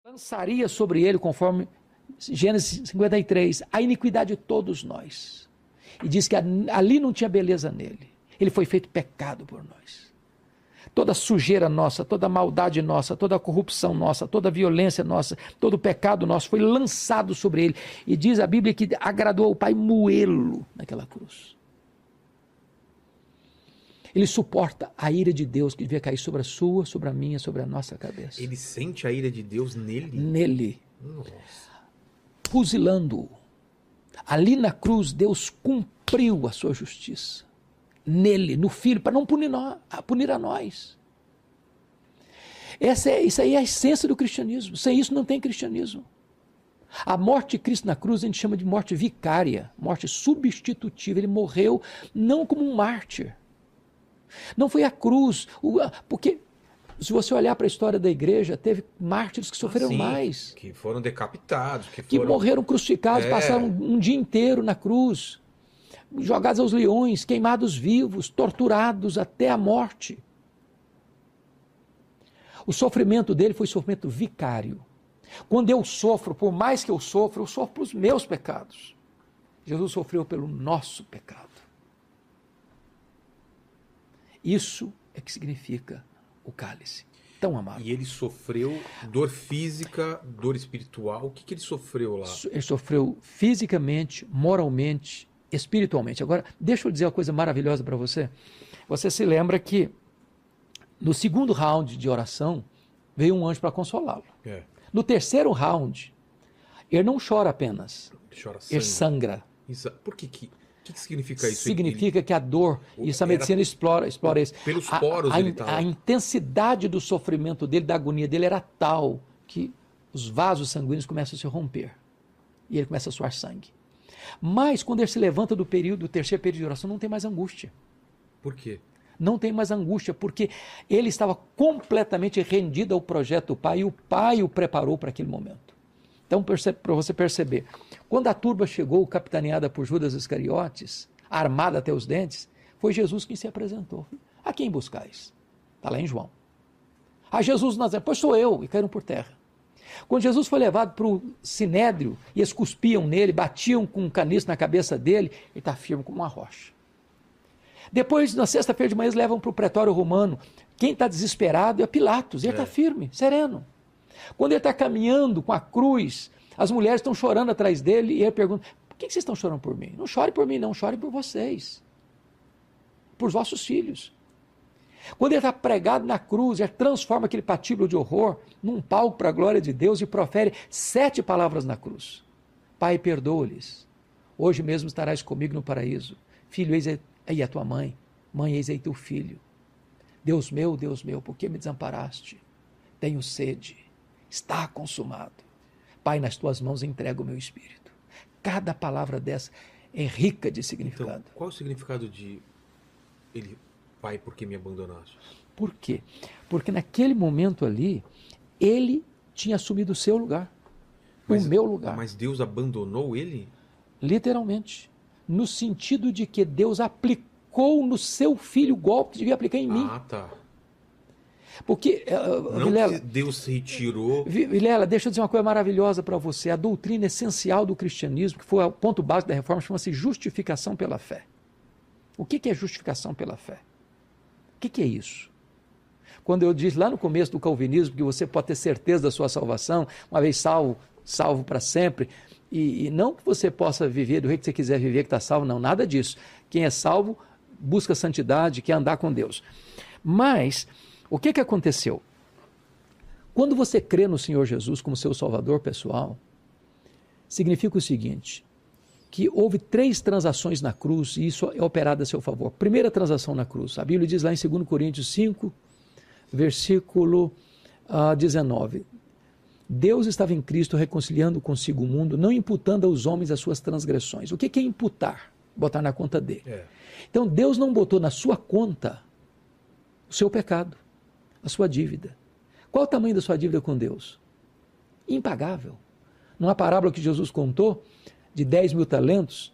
Lançaria sobre ele, conforme Gênesis 53, a iniquidade de todos nós. E diz que ali não tinha beleza nele. Ele foi feito pecado por nós. Toda sujeira nossa, toda maldade nossa, toda corrupção nossa, toda violência nossa, todo o pecado nosso foi lançado sobre ele. E diz a Bíblia que agradou ao Pai moê-lo naquela cruz. Ele suporta a ira de Deus que devia cair sobre a sua, sobre a minha, sobre a nossa cabeça. Ele sente a ira de Deus nele? Nele. Nossa. Fuzilando-o. Ali na cruz, Deus cumpriu a sua justiça. Nele, no Filho, para não punir a nós. Isso aí é a essência do cristianismo. Sem isso não tem cristianismo. A morte de Cristo na cruz a gente chama de morte vicária, morte substitutiva. Ele morreu não como um mártir. Não foi a cruz, porque se você olhar para a história da igreja, teve mártires que sofreram mais. Que foram decapitados. Que morreram crucificados, passaram um dia inteiro na cruz, jogados aos leões, queimados vivos, torturados até a morte. O sofrimento dele foi sofrimento vicário. Quando eu sofro, por mais que eu sofro pelos meus pecados. Jesus sofreu pelo nosso pecado. Isso é que significa o cálice tão amargo. E ele sofreu dor física, dor espiritual. O que ele sofreu lá? Ele sofreu fisicamente, moralmente, espiritualmente. Agora, deixa eu dizer uma coisa maravilhosa para você. Você se lembra que no segundo round de oração, veio um anjo para consolá-lo. No terceiro round, ele não chora apenas. Ele sangra. Isso. Por que significa isso? Significa que a dor, isso a medicina explora isso. Pelos poros ele estava. A intensidade do sofrimento dele, da agonia dele era tal que os vasos sanguíneos começam a se romper. E ele começa a suar sangue. Mas quando ele se levanta do terceiro período de oração, não tem mais angústia. Por quê? Não tem mais angústia, porque ele estava completamente rendido ao projeto do Pai e o Pai o preparou para aquele momento. Então, para você perceber, quando a turba chegou, capitaneada por Judas Iscariotes, armada até os dentes, foi Jesus quem se apresentou. A quem buscais? Está lá em João. A Jesus Nazaré, pois sou eu, e caíram por terra. Quando Jesus foi levado para o sinédrio, e eles cuspiam nele, batiam com um caniço na cabeça dele, ele está firme como uma rocha. Depois, na sexta-feira de manhã, eles levam para o pretório romano. Quem está desesperado é Pilatos, e ele está firme, sereno. Quando ele está caminhando com a cruz, as mulheres estão chorando atrás dele, e ele pergunta, por que vocês estão chorando por mim? Não chore por mim, não, chore por vocês, por vossos filhos. Quando ele está pregado na cruz, ele transforma aquele patíbulo de horror num palco para a glória de Deus e profere 7 palavras na cruz. Pai, perdoa-lhes. Hoje mesmo estarás comigo no paraíso. Filho, eis aí a tua mãe. Mãe, eis aí teu filho. Deus meu, por que me desamparaste? Tenho sede. Está consumado. Pai, nas tuas mãos entrego o meu espírito. Cada palavra dessa é rica de significado. Então, qual o significado de ele... Pai, por que me abandonaste? Por quê? Porque naquele momento ali, ele tinha assumido o seu lugar, o meu lugar. Mas Deus abandonou ele? Literalmente. No sentido de que Deus aplicou no seu filho o golpe que devia aplicar em mim. Ah, tá. Porque, não Vilela, que Deus se retirou. Vilela, deixa eu dizer uma coisa maravilhosa para você. A doutrina essencial do cristianismo, que foi o ponto básico da reforma, chama-se justificação pela fé. O que é justificação pela fé? O que é isso? Quando eu disse lá no começo do calvinismo que você pode ter certeza da sua salvação, uma vez salvo para sempre, e não que você possa viver do jeito que você quiser viver, que está salvo, não, nada disso. Quem é salvo busca santidade, quer andar com Deus. Mas, o que aconteceu? Quando você crê no Senhor Jesus como seu salvador pessoal, significa o seguinte, que houve 3 transações na cruz e isso é operado a seu favor. Primeira transação na cruz, a Bíblia diz lá em 2 Coríntios 5, versículo 19. Deus estava em Cristo reconciliando consigo o mundo, não imputando aos homens as suas transgressões. O que é imputar? Botar na conta dele. Então Deus não botou na sua conta o seu pecado, a sua dívida. Qual o tamanho da sua dívida com Deus? Impagável. Numa parábola que Jesus contou, de 10 mil talentos,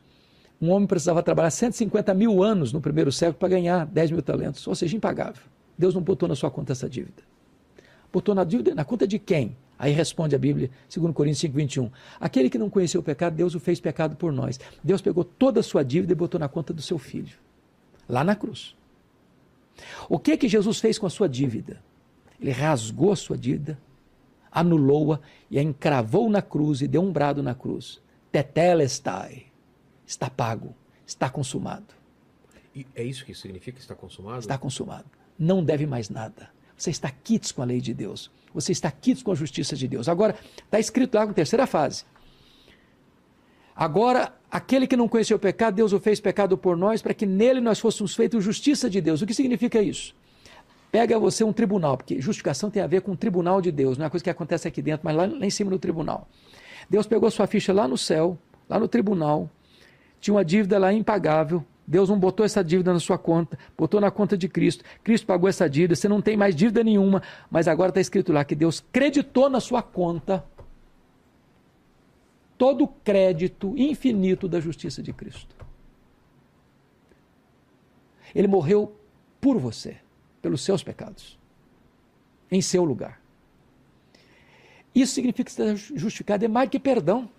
um homem precisava trabalhar 150 mil anos no primeiro século para ganhar 10 mil talentos, ou seja, impagável. Deus não botou na sua conta essa dívida. Botou na dívida, na conta de quem? Aí responde a Bíblia, 2 Coríntios 5, 21. Aquele que não conheceu o pecado, Deus o fez pecado por nós. Deus pegou toda a sua dívida e botou na conta do seu filho, lá na cruz. O que Jesus fez com a sua dívida? Ele rasgou a sua dívida, anulou-a e a encravou na cruz e deu um brado na cruz. Tetelestai. Está pago, está consumado. E é isso que significa está consumado? Está consumado. Não deve mais nada. Você está quites com a lei de Deus. Você está quites com a justiça de Deus. Agora, está escrito lá na terceira fase. Agora, aquele que não conheceu o pecado, Deus o fez pecado por nós, para que nele nós fôssemos feitos justiça de Deus. O que significa isso? Pega você um tribunal, porque justificação tem a ver com o tribunal de Deus, não é uma coisa que acontece aqui dentro, mas lá em cima no tribunal. Deus pegou sua ficha lá no céu, lá no tribunal, tinha uma dívida lá impagável, Deus não botou essa dívida na sua conta, botou na conta de Cristo, Cristo pagou essa dívida, você não tem mais dívida nenhuma, mas agora está escrito lá que Deus creditou na sua conta todo o crédito infinito da justiça de Cristo. Ele morreu por você, pelos seus pecados, em seu lugar. Isso significa que você está justificado, é mais do que perdão.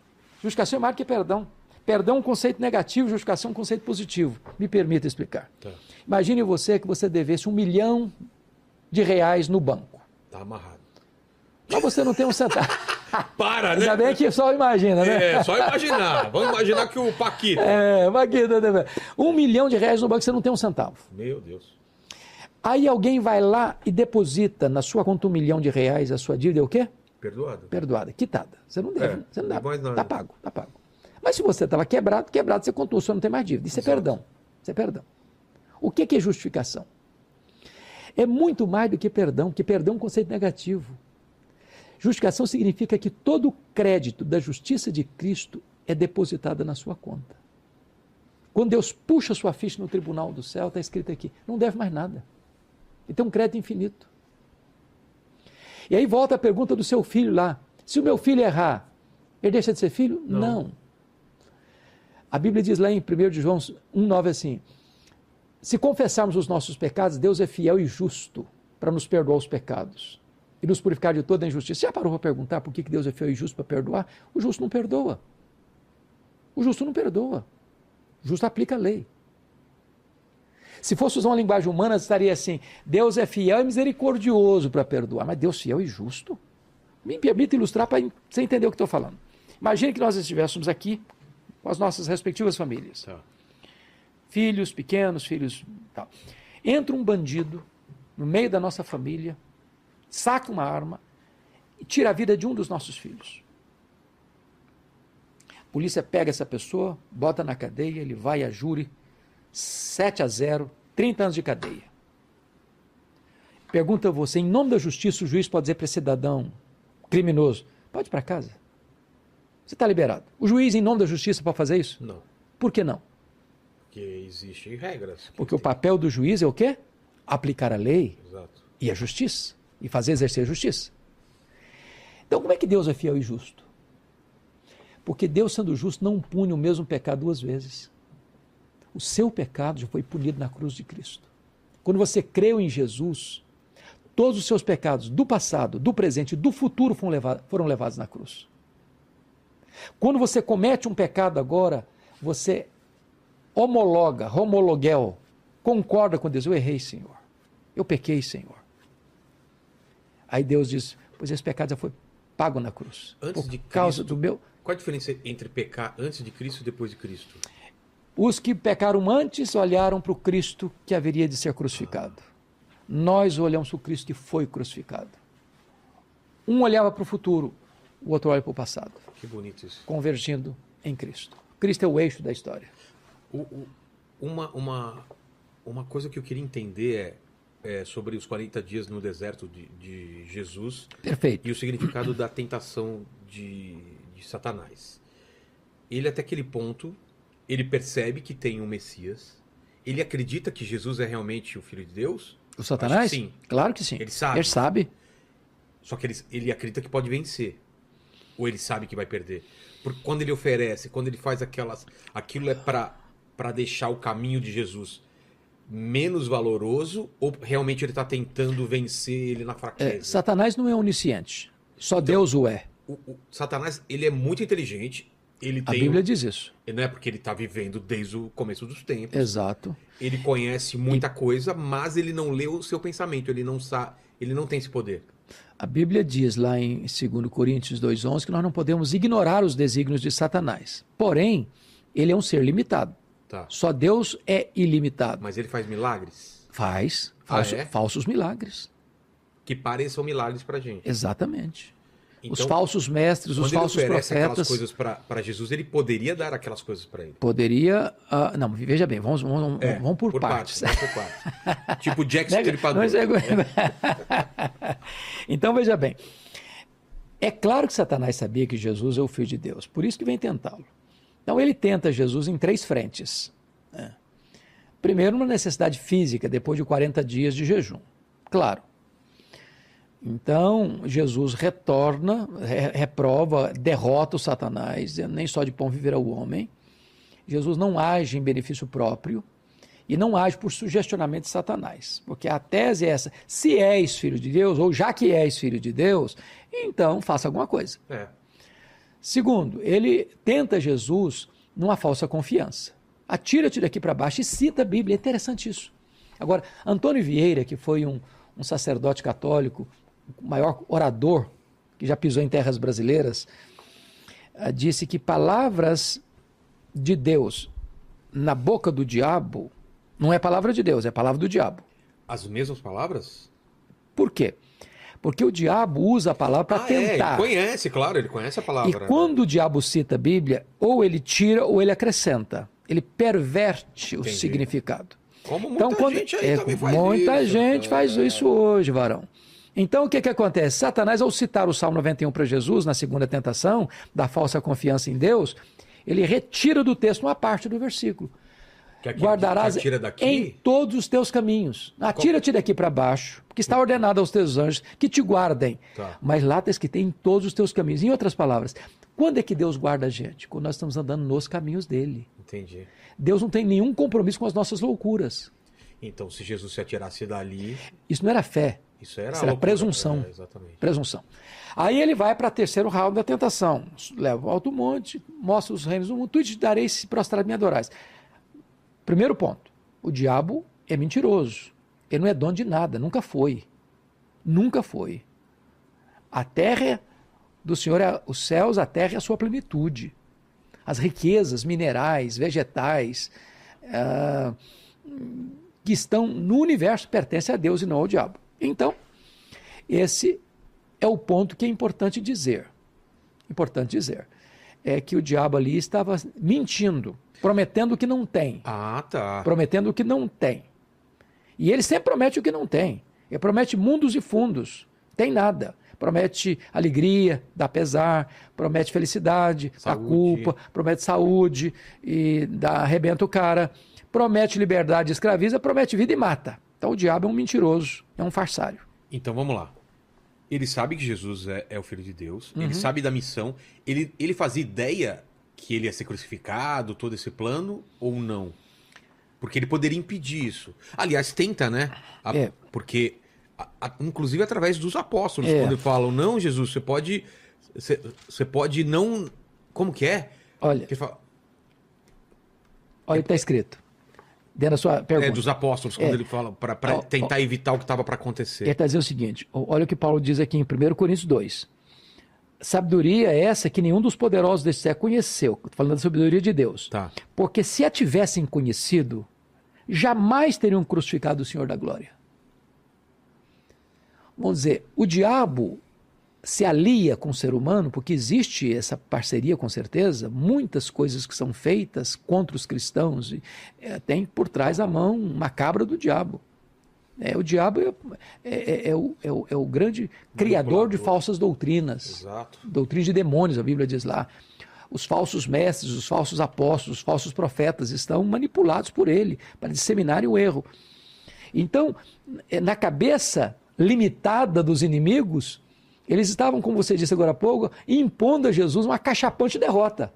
Justificação é mais do que perdão. Perdão é um conceito negativo, justificação é um conceito positivo. Me permita explicar. Tá. Imagine você que você devesse R$1 milhão no banco. Está amarrado. Mas você não tem um centavo. Para, né? Ainda bem que só imagina, né? É, só imaginar. Vamos imaginar que o Paquito. Paquito. R$1 milhão no banco, você não tem um centavo. Meu Deus. Aí alguém vai lá e deposita na sua conta R$1 milhão, a sua dívida é o quê? Perdoada, quitada. Você não deve, você não deve. Está pago, está pago. Mas se você estava quebrado, você contou, você não tem mais dívida. Isso é perdão. Isso é perdão. O que é justificação? É muito mais do que perdão é um conceito negativo. Justificação significa que todo o crédito da justiça de Cristo é depositado na sua conta. Quando Deus puxa a sua ficha no tribunal do céu, está escrito aqui, não deve mais nada. Ele tem um crédito infinito. E aí volta a pergunta do seu filho lá. Se o meu filho errar, ele deixa de ser filho? Não. A Bíblia diz lá em 1 João 1,9 assim, se confessarmos os nossos pecados, Deus é fiel e justo para nos perdoar os pecados e nos purificar de toda a injustiça. Você já parou para perguntar por que Deus é fiel e justo para perdoar? O justo não perdoa. O justo não perdoa. O justo aplica a lei. Se fosse usar uma linguagem humana, estaria assim, Deus é fiel e misericordioso para perdoar, mas Deus fiel e justo? Me permita ilustrar para você entender o que estou falando. Imagine que nós estivéssemos aqui com as nossas respectivas famílias. Tá. Filhos pequenos, filhos... Tal. Entra um bandido no meio da nossa família, saca uma arma e tira a vida de um dos nossos filhos. A polícia pega essa pessoa, bota na cadeia, ele vai a júri, 7-0, 30 anos de cadeia. Pergunta a você, em nome da justiça, o juiz pode dizer para esse cidadão criminoso, pode ir para casa. Você está liberado. O juiz, em nome da justiça, pode fazer isso? Não. Por que não? Porque existem regras. Porque o papel do juiz é o quê? Aplicar a lei. Exato. E a justiça. E fazer exercer a justiça. Então, como é que Deus é fiel e justo? Porque Deus, sendo justo, não pune o mesmo pecado duas vezes. O seu pecado já foi punido na cruz de Cristo. Quando você creu em Jesus, todos os seus pecados do passado, do presente e do futuro foram levados na cruz. Quando você comete um pecado agora, você homologuel, concorda com Deus, eu errei, Senhor. Eu pequei, Senhor. Aí Deus diz, pois esse pecado já foi pago na cruz. Antes de Cristo, qual a diferença entre pecar antes de Cristo e depois de Cristo? Os que pecaram antes olharam para o Cristo que haveria de ser crucificado. Nós olhamos para o Cristo que foi crucificado. Um olhava para o futuro, o outro olha para o passado. Que bonito isso. Convergindo em Cristo. Cristo é o eixo da história. Uma coisa que eu queria entender é sobre os 40 dias no deserto de Jesus. Perfeito. E o significado da tentação de Satanás. Ele, até aquele ponto, ele percebe que tem um Messias. Ele acredita que Jesus é realmente o Filho de Deus? O Satanás? Sim. Claro que sim. Ele sabe. Ele sabe. Só que ele acredita que pode vencer. Ou ele sabe que vai perder. Porque quando ele oferece, quando ele faz aquilo é para deixar o caminho de Jesus menos valoroso, ou realmente ele está tentando vencer ele na fraqueza? Satanás não é onisciente. Só Deus o é. O Satanás, ele é muito inteligente. Ele A tem Bíblia diz isso. Não é porque ele está vivendo desde o começo dos tempos. Exato. Ele conhece muita coisa, mas ele não lê o seu pensamento. Ele não sabe, ele não tem esse poder. A Bíblia diz lá em 2 Coríntios 2,11 que nós não podemos ignorar os desígnios de Satanás. Porém, ele é um ser limitado. Tá. Só Deus é ilimitado. Mas ele faz milagres? Faz É? falsos milagres. Que pareçam milagres pra gente. Exatamente. Então, Os falsos mestres, os quando falsos ele oferece aquelas profetas. coisas para Jesus, ele poderia dar aquelas coisas para ele. Poderia. Não, veja bem, vamos por partes. Vamos por partes. Tipo Jack Nega- Stripador. Mas Então, veja bem. É claro que Satanás sabia que Jesus é o Filho de Deus, por isso que vem tentá-lo. Então, ele tenta Jesus em 3 frentes. Primeiro, uma necessidade física, depois de 40 dias de jejum. Claro. Então, Jesus retorna, reprova, derrota o Satanás, dizendo, nem só de pão viverá o homem. Jesus não age em benefício próprio e não age por sugestionamento de Satanás, porque a tese é essa: se és filho de Deus, ou já que és filho de Deus, então faça alguma coisa. Segundo, ele tenta Jesus numa falsa confiança. Atira-te daqui para baixo e cita a Bíblia, é interessante isso. Agora, Antônio Vieira, que foi um sacerdote católico, o maior orador que já pisou em terras brasileiras, disse que palavras de Deus na boca do diabo não é palavra de Deus, é palavra do diabo. As mesmas palavras? Por quê? Porque o diabo usa a palavra para tentar. Ele conhece, claro, ele conhece a palavra. E quando o diabo cita a Bíblia, ou ele tira ou ele acrescenta. Ele perverte o significado. Como muita gente aí também faz muita isso. gente faz isso hoje, varão. Então, o que acontece? Satanás, ao citar o Salmo 91 para Jesus, na segunda tentação, da falsa confiança em Deus, ele retira do texto uma parte do versículo. Guardarás em todos os teus caminhos. Atira-te daqui para baixo, porque está ordenado aos teus anjos que te guardem. Tá. Mas lá está escrito em todos os teus caminhos. Em outras palavras, quando é que Deus guarda a gente? Quando nós estamos andando nos caminhos dele. Entendi. Deus não tem nenhum compromisso com as nossas loucuras. Então, se Jesus se atirasse dali... Isso não era fé. Isso era loucura. Presunção. Exatamente. Presunção. Aí ele vai para o terceiro round da tentação. Leva ao alto monte, mostra os reinos do mundo. Tu te darei se prostrar me adorais. Primeiro ponto. O diabo é mentiroso. Ele não é dono de nada. Nunca foi. Nunca foi. A terra do Senhor é os céus, a terra é a sua plenitude. As riquezas minerais, vegetais, que estão no universo pertencem a Deus e não ao diabo. Então, esse é o ponto que é importante dizer. Importante dizer. É que o diabo ali estava mentindo, prometendo o que não tem. Ah, tá. Prometendo o que não tem. E ele sempre promete o que não tem. Ele promete mundos e fundos. Tem nada. Promete alegria, dá pesar, promete felicidade, dá culpa, promete saúde e arrebenta o cara, promete liberdade, escraviza, promete vida e mata. Então o diabo é um mentiroso, é um farsário. Então vamos lá. Ele sabe que Jesus é o Filho de Deus, ele sabe da missão, ele fazia ideia que ele ia ser crucificado, todo esse plano, ou não? Porque ele poderia impedir isso. Aliás, tenta, né? Porque... inclusive através dos apóstolos, quando falam, não, Jesus, você pode não... Como que é? Olha, olha o que está escrito, dentro da sua pergunta. Dos apóstolos, quando ele fala, para tentar evitar o que estava para acontecer. Ele está dizendo o seguinte, olha o que Paulo diz aqui em 1 Coríntios 2. Sabedoria é essa que nenhum dos poderosos desse século conheceu, falando da sabedoria de Deus. Tá. Porque se a tivessem conhecido, jamais teriam crucificado o Senhor da glória. Vamos dizer, o diabo se alia com o ser humano, porque existe essa parceria com certeza, muitas coisas que são feitas contra os cristãos, tem por trás a mão macabra do diabo. O diabo é o grande criador de falsas doutrinas. Exato. Doutrina de demônios, a Bíblia diz lá. Os falsos mestres, os falsos apóstolos, os falsos profetas estão manipulados por ele para disseminarem o erro. Então, na cabeça limitada dos inimigos, eles estavam, como você disse agora há pouco, impondo a Jesus uma cachapante derrota.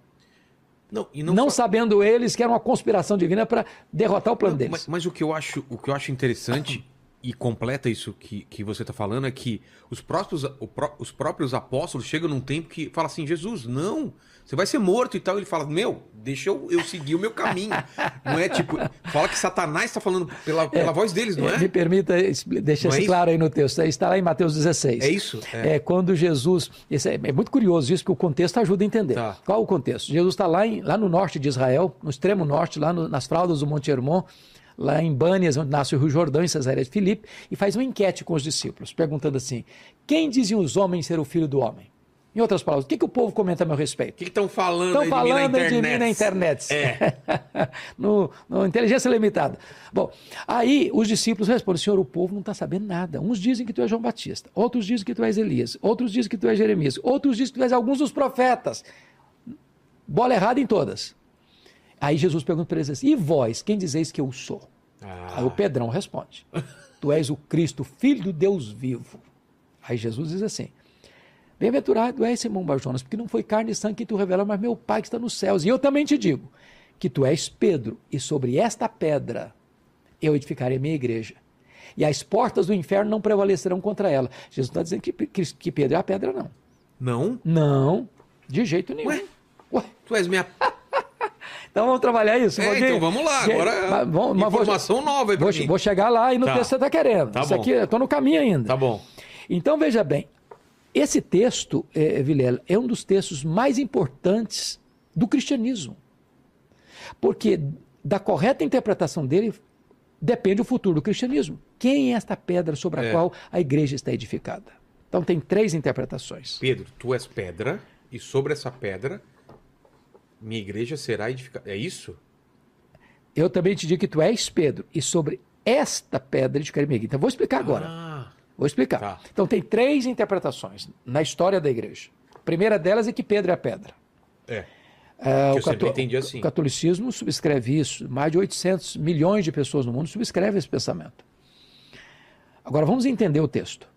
Não sabendo eles que era uma conspiração divina para derrotar o plano deles. Mas o que eu acho interessante E completa isso que você está falando, é que os próprios apóstolos chegam num tempo que fala assim, Jesus, não, você vai ser morto e tal. Ele fala, deixa eu seguir o meu caminho. Não é tipo, fala que Satanás está falando pela voz deles, não é? Me permita deixar isso claro aí no texto. Está lá em Mateus 16. É isso? É quando Jesus... É muito curioso isso, porque o contexto ajuda a entender. Tá. Qual o contexto? Jesus está lá no norte de Israel, no extremo norte, lá nas fraldas do Monte Hermon, lá em Bânias, onde nasce o Rio Jordão, em Cesareia de Filipe, e faz uma enquete com os discípulos, perguntando assim, quem diziam os homens ser o filho do homem? Em outras palavras, o que o povo comenta a meu respeito? O que estão falando, de mim na internet? no Inteligência Limitada. Bom, aí os discípulos respondem, Senhor, o povo não está sabendo nada. Uns dizem que tu és João Batista, outros dizem que tu és Elias, outros dizem que tu és Jeremias, outros dizem que tu és alguns dos profetas. Bola errada em todas. Aí Jesus pergunta para eles assim, e vós, quem dizeis que eu sou? Aí o Pedrão responde, tu és o Cristo, filho do Deus vivo. Aí Jesus diz assim, bem-aventurado és Simão Bar-Jonas, porque não foi carne e sangue que tu revela, mas meu Pai que está nos céus. E eu também te digo, que tu és Pedro, e sobre esta pedra eu edificarei a minha igreja. E as portas do inferno não prevalecerão contra ela. Jesus não está dizendo que Pedro é a pedra, não. Não? Não, de jeito nenhum. Ué? Tu és minha... Então vamos trabalhar isso. Então vamos lá, agora informação nova aí pra mim. Vou chegar lá e no texto que você está querendo. Tá isso bom. aqui, eu estou no caminho ainda. Tá bom. Então veja bem, esse texto, Vilela, é um dos textos mais importantes do cristianismo. Porque da correta interpretação dele depende o futuro do cristianismo. Quem é esta pedra sobre a qual a igreja está edificada? Então tem 3 interpretações. Pedro, tu és pedra e sobre essa pedra minha igreja será edificada. É isso? Eu também te digo que tu és Pedro, e sobre esta pedra edificarei minha igreja. Então vou explicar agora. Vou explicar. Tá. Então tem 3 interpretações na história da igreja. A primeira delas é que Pedro é a pedra. Eu sempre entendi assim. O catolicismo subscreve isso. Mais de 800 milhões de pessoas no mundo subscrevem esse pensamento. Agora vamos entender o texto.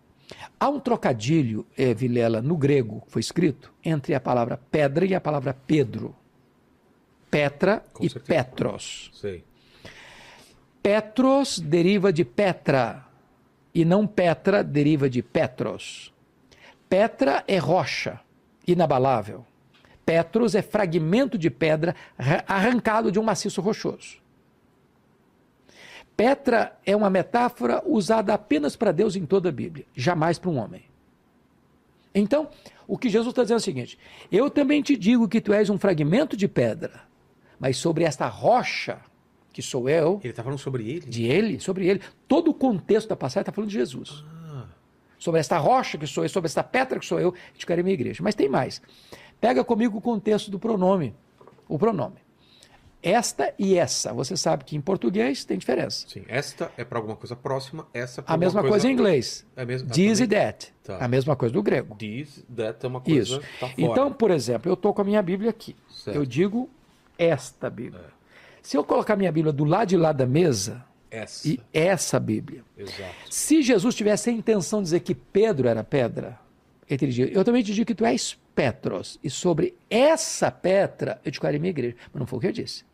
Há um trocadilho, Vilela, no grego, que foi escrito, entre a palavra pedra e a palavra Pedro. Petra Com e certeza. Petros. Sei. Petros deriva de Petra, e não Petra deriva de Petros. Petra é rocha, inabalável. Petros é fragmento de pedra arrancado de um maciço rochoso. Petra é uma metáfora usada apenas para Deus em toda a Bíblia, jamais para um homem. Então, o que Jesus está dizendo é o seguinte, eu também te digo que tu és um fragmento de pedra, mas sobre esta rocha, que sou eu... Ele está falando sobre ele? De ele, sobre ele. Todo o contexto da passagem está falando de Jesus. Sobre esta rocha que sou eu, sobre esta pedra que sou eu, edificarei minha igreja. Mas tem mais. Pega comigo o contexto do pronome. O pronome. Esta e essa. Você sabe que em português tem diferença. Sim, esta é para alguma coisa próxima, essa para a mesma coisa em inglês. This e that. Tá. A mesma coisa do grego. This, that é uma coisa Isso. que tá fora. Então, por exemplo, eu estou com a minha Bíblia aqui. Certo. Eu digo esta Bíblia. Se eu colocar minha Bíblia do lado de lá da mesa, e essa Bíblia. Exato. Se Jesus tivesse a intenção de dizer que Pedro era pedra, ele teria dito, eu também te digo que tu és Petros, e sobre essa pedra eu edificarei minha igreja. Mas não foi o que eu disse.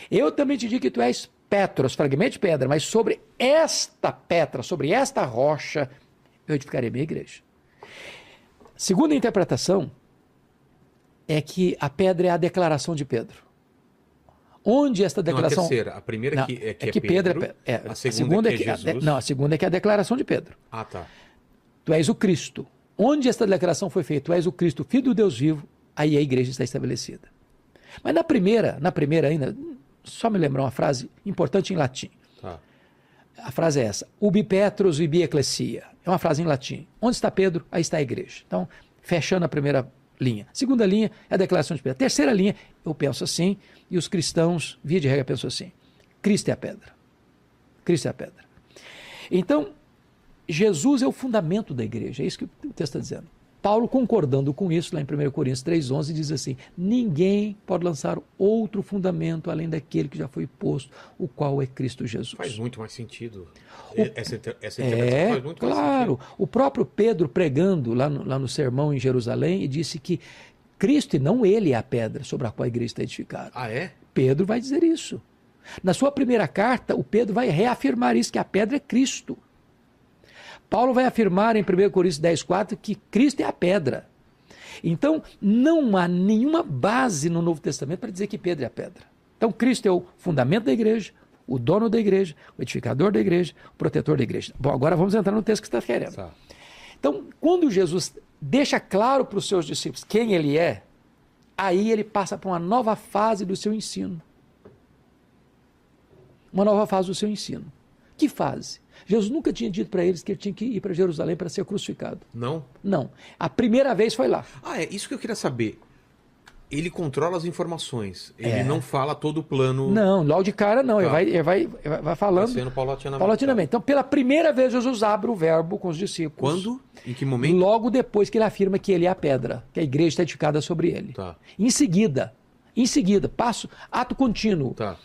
Eu também te digo que tu és Petros, fragmento de pedra, mas sobre esta pedra, sobre esta rocha, eu edificarei minha igreja. Segunda interpretação é que a pedra é a declaração de Pedro. Onde esta declaração... Não, a terceira. A primeira é que Pedro é a segunda é Jesus. Não, a segunda é que é a declaração de Pedro. Ah, tá. Tu és o Cristo. Onde esta declaração foi feita? Tu és o Cristo, filho do Deus vivo, aí a igreja está estabelecida. Mas na primeira ainda, só me lembrar uma frase importante em latim. Tá. A frase é essa, ubi Petros ibi ecclesia. É uma frase em latim. Onde está Pedro? Aí está a igreja. Então, fechando a primeira linha. Segunda linha é a declaração de Pedro. Terceira linha, eu penso assim, e os cristãos, via de regra, pensam assim, Cristo é a pedra. Cristo é a pedra. Então, Jesus é o fundamento da igreja, é isso que o texto está dizendo. Paulo, concordando com isso, lá em 1 Coríntios 3,11, diz assim, ninguém pode lançar outro fundamento além daquele que já foi posto, o qual é Cristo Jesus. Faz muito mais sentido. Essa interpretação faz muito mais sentido. O próprio Pedro pregando lá no sermão em Jerusalém, e disse que Cristo e não ele é a pedra sobre a qual a igreja está edificada. Ah, é? Pedro vai dizer isso. Na sua primeira carta, o Pedro vai reafirmar isso, que a pedra é Cristo. Paulo vai afirmar em 1 Coríntios 10,4 que Cristo é a pedra. Então, não há nenhuma base no Novo Testamento para dizer que Pedro é a pedra. Então, Cristo é o fundamento da igreja, o dono da igreja, o edificador da igreja, o protetor da igreja. Bom, agora vamos entrar no texto que você está querendo. Tá. Então, quando Jesus deixa claro para os seus discípulos quem ele é, aí ele passa para uma nova fase do seu ensino. Uma nova fase do seu ensino. Que fase? Jesus nunca tinha dito para eles que ele tinha que ir para Jerusalém para ser crucificado. Não? Não. A primeira vez foi lá. Ah, é isso que eu queria saber. Ele controla as informações. Ele não fala todo o plano. Não, logo de cara não. Tá. Ele vai falando Sendo paulatinamente. paulatinamente. Então, pela primeira vez, Jesus abre o verbo com os discípulos. Quando? Em que momento? Logo depois que ele afirma que ele é a pedra, que a igreja está edificada sobre ele. Tá. Em seguida, ato contínuo. Tá.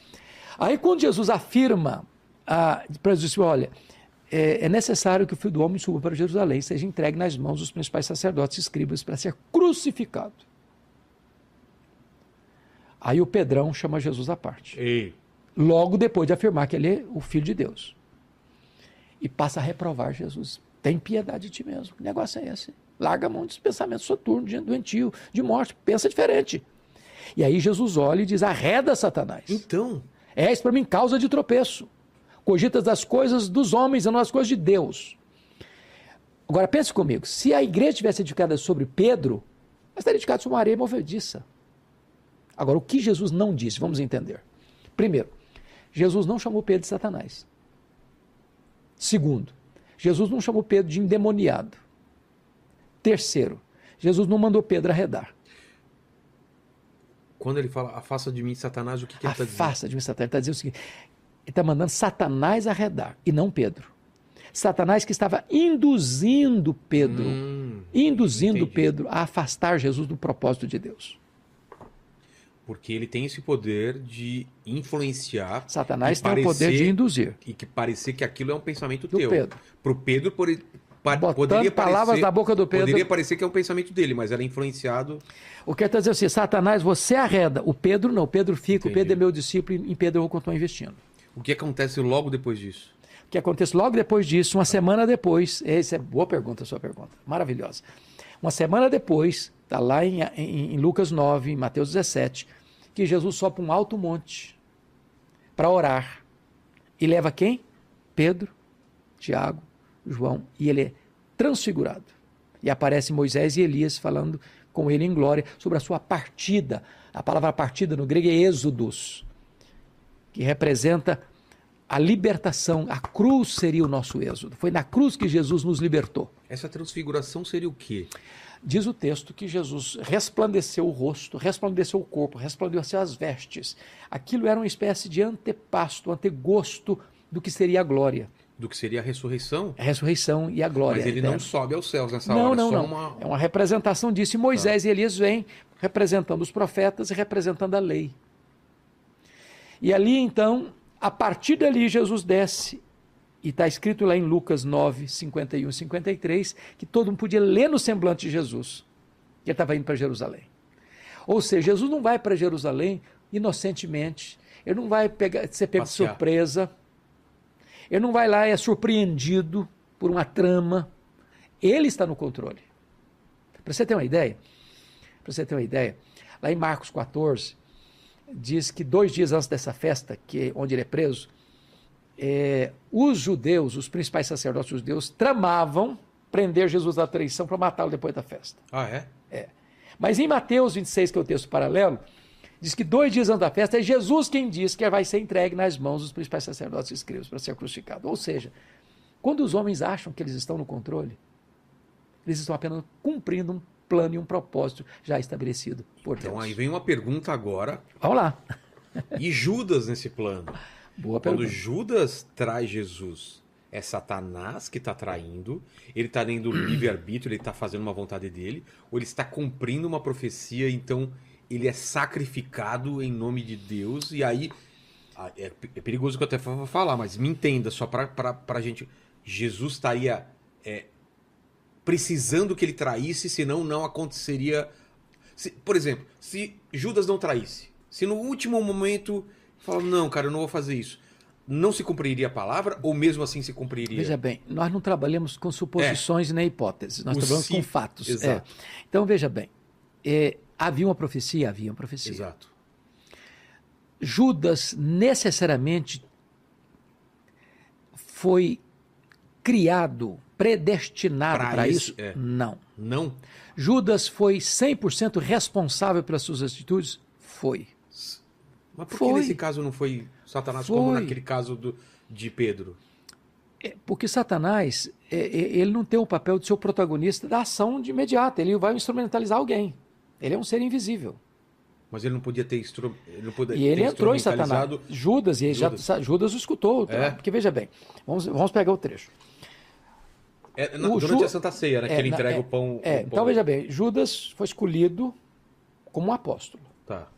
Aí quando Jesus afirma para os discípulos, olha, é necessário que o Filho do Homem suba para Jerusalém e seja entregue nas mãos dos principais sacerdotes e escribas para ser crucificado. Aí o Pedrão chama Jesus à parte. Ei. Logo depois de afirmar que ele é o Filho de Deus. E passa a reprovar Jesus. Tem piedade de ti mesmo. Que negócio é esse? Larga a mão dos pensamentos soturnos, doentio, de morte. Pensa diferente. E aí Jesus olha e diz, arreda Satanás. Então. És para mim causa de tropeço. Cogitas das coisas dos homens e não das coisas de Deus. Agora pense comigo. Se a igreja tivesse edificada sobre Pedro, ela estaria edificada sobre uma areia movediça. Agora, o que Jesus não disse? Vamos entender. Primeiro, Jesus não chamou Pedro de Satanás. Segundo, Jesus não chamou Pedro de endemoniado. Terceiro, Jesus não mandou Pedro arredar. Quando ele fala, afasta de mim, Satanás, o que ele está dizendo? Afasta de mim, Satanás. Ele está dizendo o seguinte, ele está mandando Satanás arredar, e não Pedro. Satanás que estava induzindo Pedro, entendi. Pedro a afastar Jesus do propósito de Deus. Porque ele tem esse poder de influenciar. Satanás e tem o poder de induzir. E que parecer que aquilo é um pensamento Do teu. Pedro. Pro Pedro, Botando poderia palavras parecer, da boca do Pedro. Poderia parecer que é um pensamento dele, mas era influenciado. O que ele está dizendo assim, Satanás, você arreda. O Pedro não, o Pedro fica, Entendi. o Pedro é meu discípulo, e em Pedro eu vou continuar investindo. O que acontece logo depois disso? O que acontece logo depois disso, uma semana depois, essa é boa pergunta, a sua pergunta, maravilhosa. Uma semana depois, está lá em Lucas 9, em Mateus 17, que Jesus sobe para um alto monte para orar. E leva quem? Pedro, Tiago, João, e ele é transfigurado. E aparece Moisés e Elias falando com ele em glória sobre a sua partida. A palavra partida no grego é êxodos, que representa a libertação. A cruz seria o nosso êxodo. Foi na cruz que Jesus nos libertou. Essa transfiguração seria o quê? Diz o texto que Jesus resplandeceu o rosto, resplandeceu o corpo, resplandeceu as vestes. Aquilo era uma espécie de antepasto, antegosto do que seria a glória. Do que seria a ressurreição? A ressurreição e a glória. Mas ele eterna. não sobe aos céus nessa Não, hora. não, só não. Uma... É uma representação disso. E Moisés e Elias vêm representando os profetas e representando a lei. E ali, então, a partir dali, Jesus desce. E está escrito lá em Lucas 9, 51 e 53, que todo mundo podia ler no semblante de Jesus, que ele estava indo para Jerusalém. Ou seja, Jesus não vai para Jerusalém inocentemente, ele não vai ser pego de surpresa, ele não vai lá e é surpreendido por uma trama, ele está no controle. Para você ter uma ideia, lá em Marcos 14, diz que 2 dias antes dessa festa, onde ele é preso, os judeus, os principais sacerdotes judeus, tramavam prender Jesus à traição para matá-lo depois da festa. Ah, é? É. Mas em Mateus 26, que é o texto paralelo, diz que 2 dias antes da festa é Jesus quem diz que vai ser entregue nas mãos dos principais sacerdotes e escribas para ser crucificado. Ou seja, quando os homens acham que eles estão no controle, eles estão apenas cumprindo um plano e um propósito já estabelecido por Deus. Então aí vem uma pergunta agora. Vamos lá. E Judas nesse plano? Boa Quando pergunta. Judas traz Jesus, é Satanás que está traindo, ele está tendo livre-arbítrio, ele está fazendo uma vontade dele, ou ele está cumprindo uma profecia, então ele é sacrificado em nome de Deus, e aí, é perigoso que eu até vou falar, mas me entenda, só para a gente, Jesus estaria precisando que ele traísse, senão não aconteceria... por exemplo, se Judas não traísse, se no último momento... Fala, não, cara, eu não vou fazer isso. não se cumpriria a palavra ou mesmo assim se cumpriria? Veja bem, nós não trabalhamos com suposições nem hipóteses, nós trabalhamos com fatos. Exato. Então, veja bem, havia uma profecia? Havia uma profecia. Exato. Judas necessariamente foi criado, predestinado para isso? Não. Não? Judas foi 100% responsável pelas suas atitudes? Foi. Mas por que nesse caso não foi Satanás como naquele caso de Pedro? Porque Satanás, ele não tem o papel de ser o protagonista da ação de imediato, ele vai instrumentalizar alguém. Ele é um ser invisível. Mas ele não podia ter E ele entrou em Satanás. Judas o escutou. Porque veja bem, vamos pegar o trecho. Durante a Santa Ceia, né, que ele entrega o pão. Então veja bem, Judas foi escolhido como um apóstolo. Tá.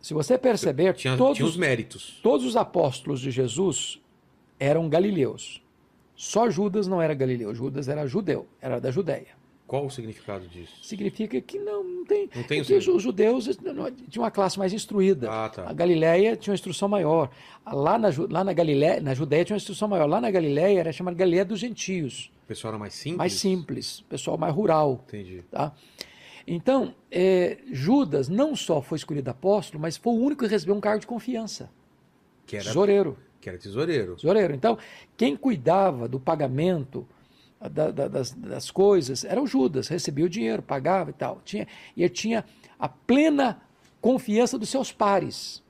Se você perceber, tinha os méritos. Todos os apóstolos de Jesus eram galileus. Só Judas não era galileu. Judas era judeu, era da Judéia. Qual o significado disso? Significa que não tem. Não tem porque os judeus tinham uma classe mais instruída. Tá. A Galileia tinha uma instrução maior. Lá na Galileia, na Judéia tinha uma instrução maior. Lá na Galileia era chamada Galileia dos gentios. O pessoal era mais simples? Mais simples. Pessoal mais rural. Entendi. Tá? Então, Judas não só foi escolhido apóstolo, mas foi o único que recebeu um cargo de confiança. Tesoureiro. Que era tesoureiro. Tesoureiro. Então, quem cuidava do pagamento das coisas era o Judas, recebia o dinheiro, pagava e tal. E ele tinha a plena confiança dos seus pares.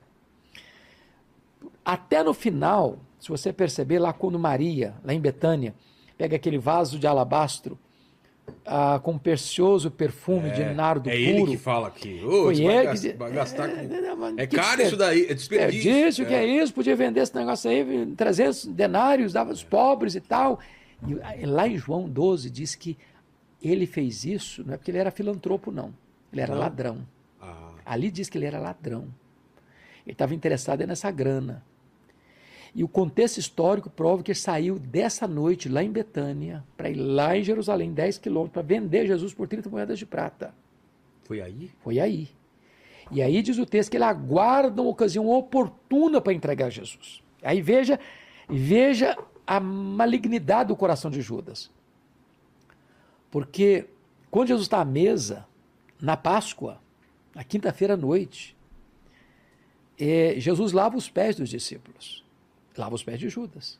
Até no final, se você perceber, lá quando Maria, lá em Betânia, pega aquele vaso de alabastro com um precioso perfume de nardo puro. É ele que fala aqui. Vai gastar com... É caro isso daí, é desperdício. Disse que é isso, podia vender esse negócio aí, 300 denários, dava aos pobres e tal. E lá em João 12 diz que ele fez isso, não é porque ele era filantropo, não. Ele era ladrão. Ali diz que ele era ladrão. Ele estava interessado nessa grana. E o contexto histórico prova que ele saiu dessa noite lá em Betânia, para ir lá em Jerusalém, 10 quilômetros, para vender Jesus por 30 moedas de prata. Foi aí? Foi aí. E aí diz o texto que ele aguarda uma ocasião oportuna para entregar Jesus. Aí veja a malignidade do coração de Judas. Porque quando Jesus está à mesa, na Páscoa, na quinta-feira à noite, Jesus lava os pés dos discípulos. Lava os pés de Judas.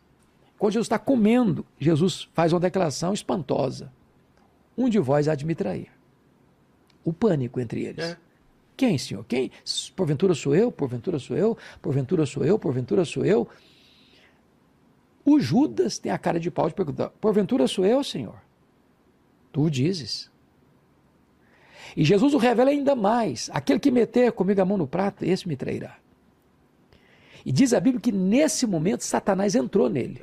Quando Jesus está comendo, Jesus faz uma declaração espantosa. Um de vós há de me trair. O pânico entre eles. Quem, Senhor? Quem? Porventura sou eu? Porventura sou eu? Porventura sou eu? Porventura sou eu? O Judas tem a cara de pau de perguntar: porventura sou eu, Senhor? Tu o dizes. E Jesus o revela ainda mais. Aquele que meter comigo a mão no prato, esse me trairá. E diz a Bíblia que nesse momento Satanás entrou nele.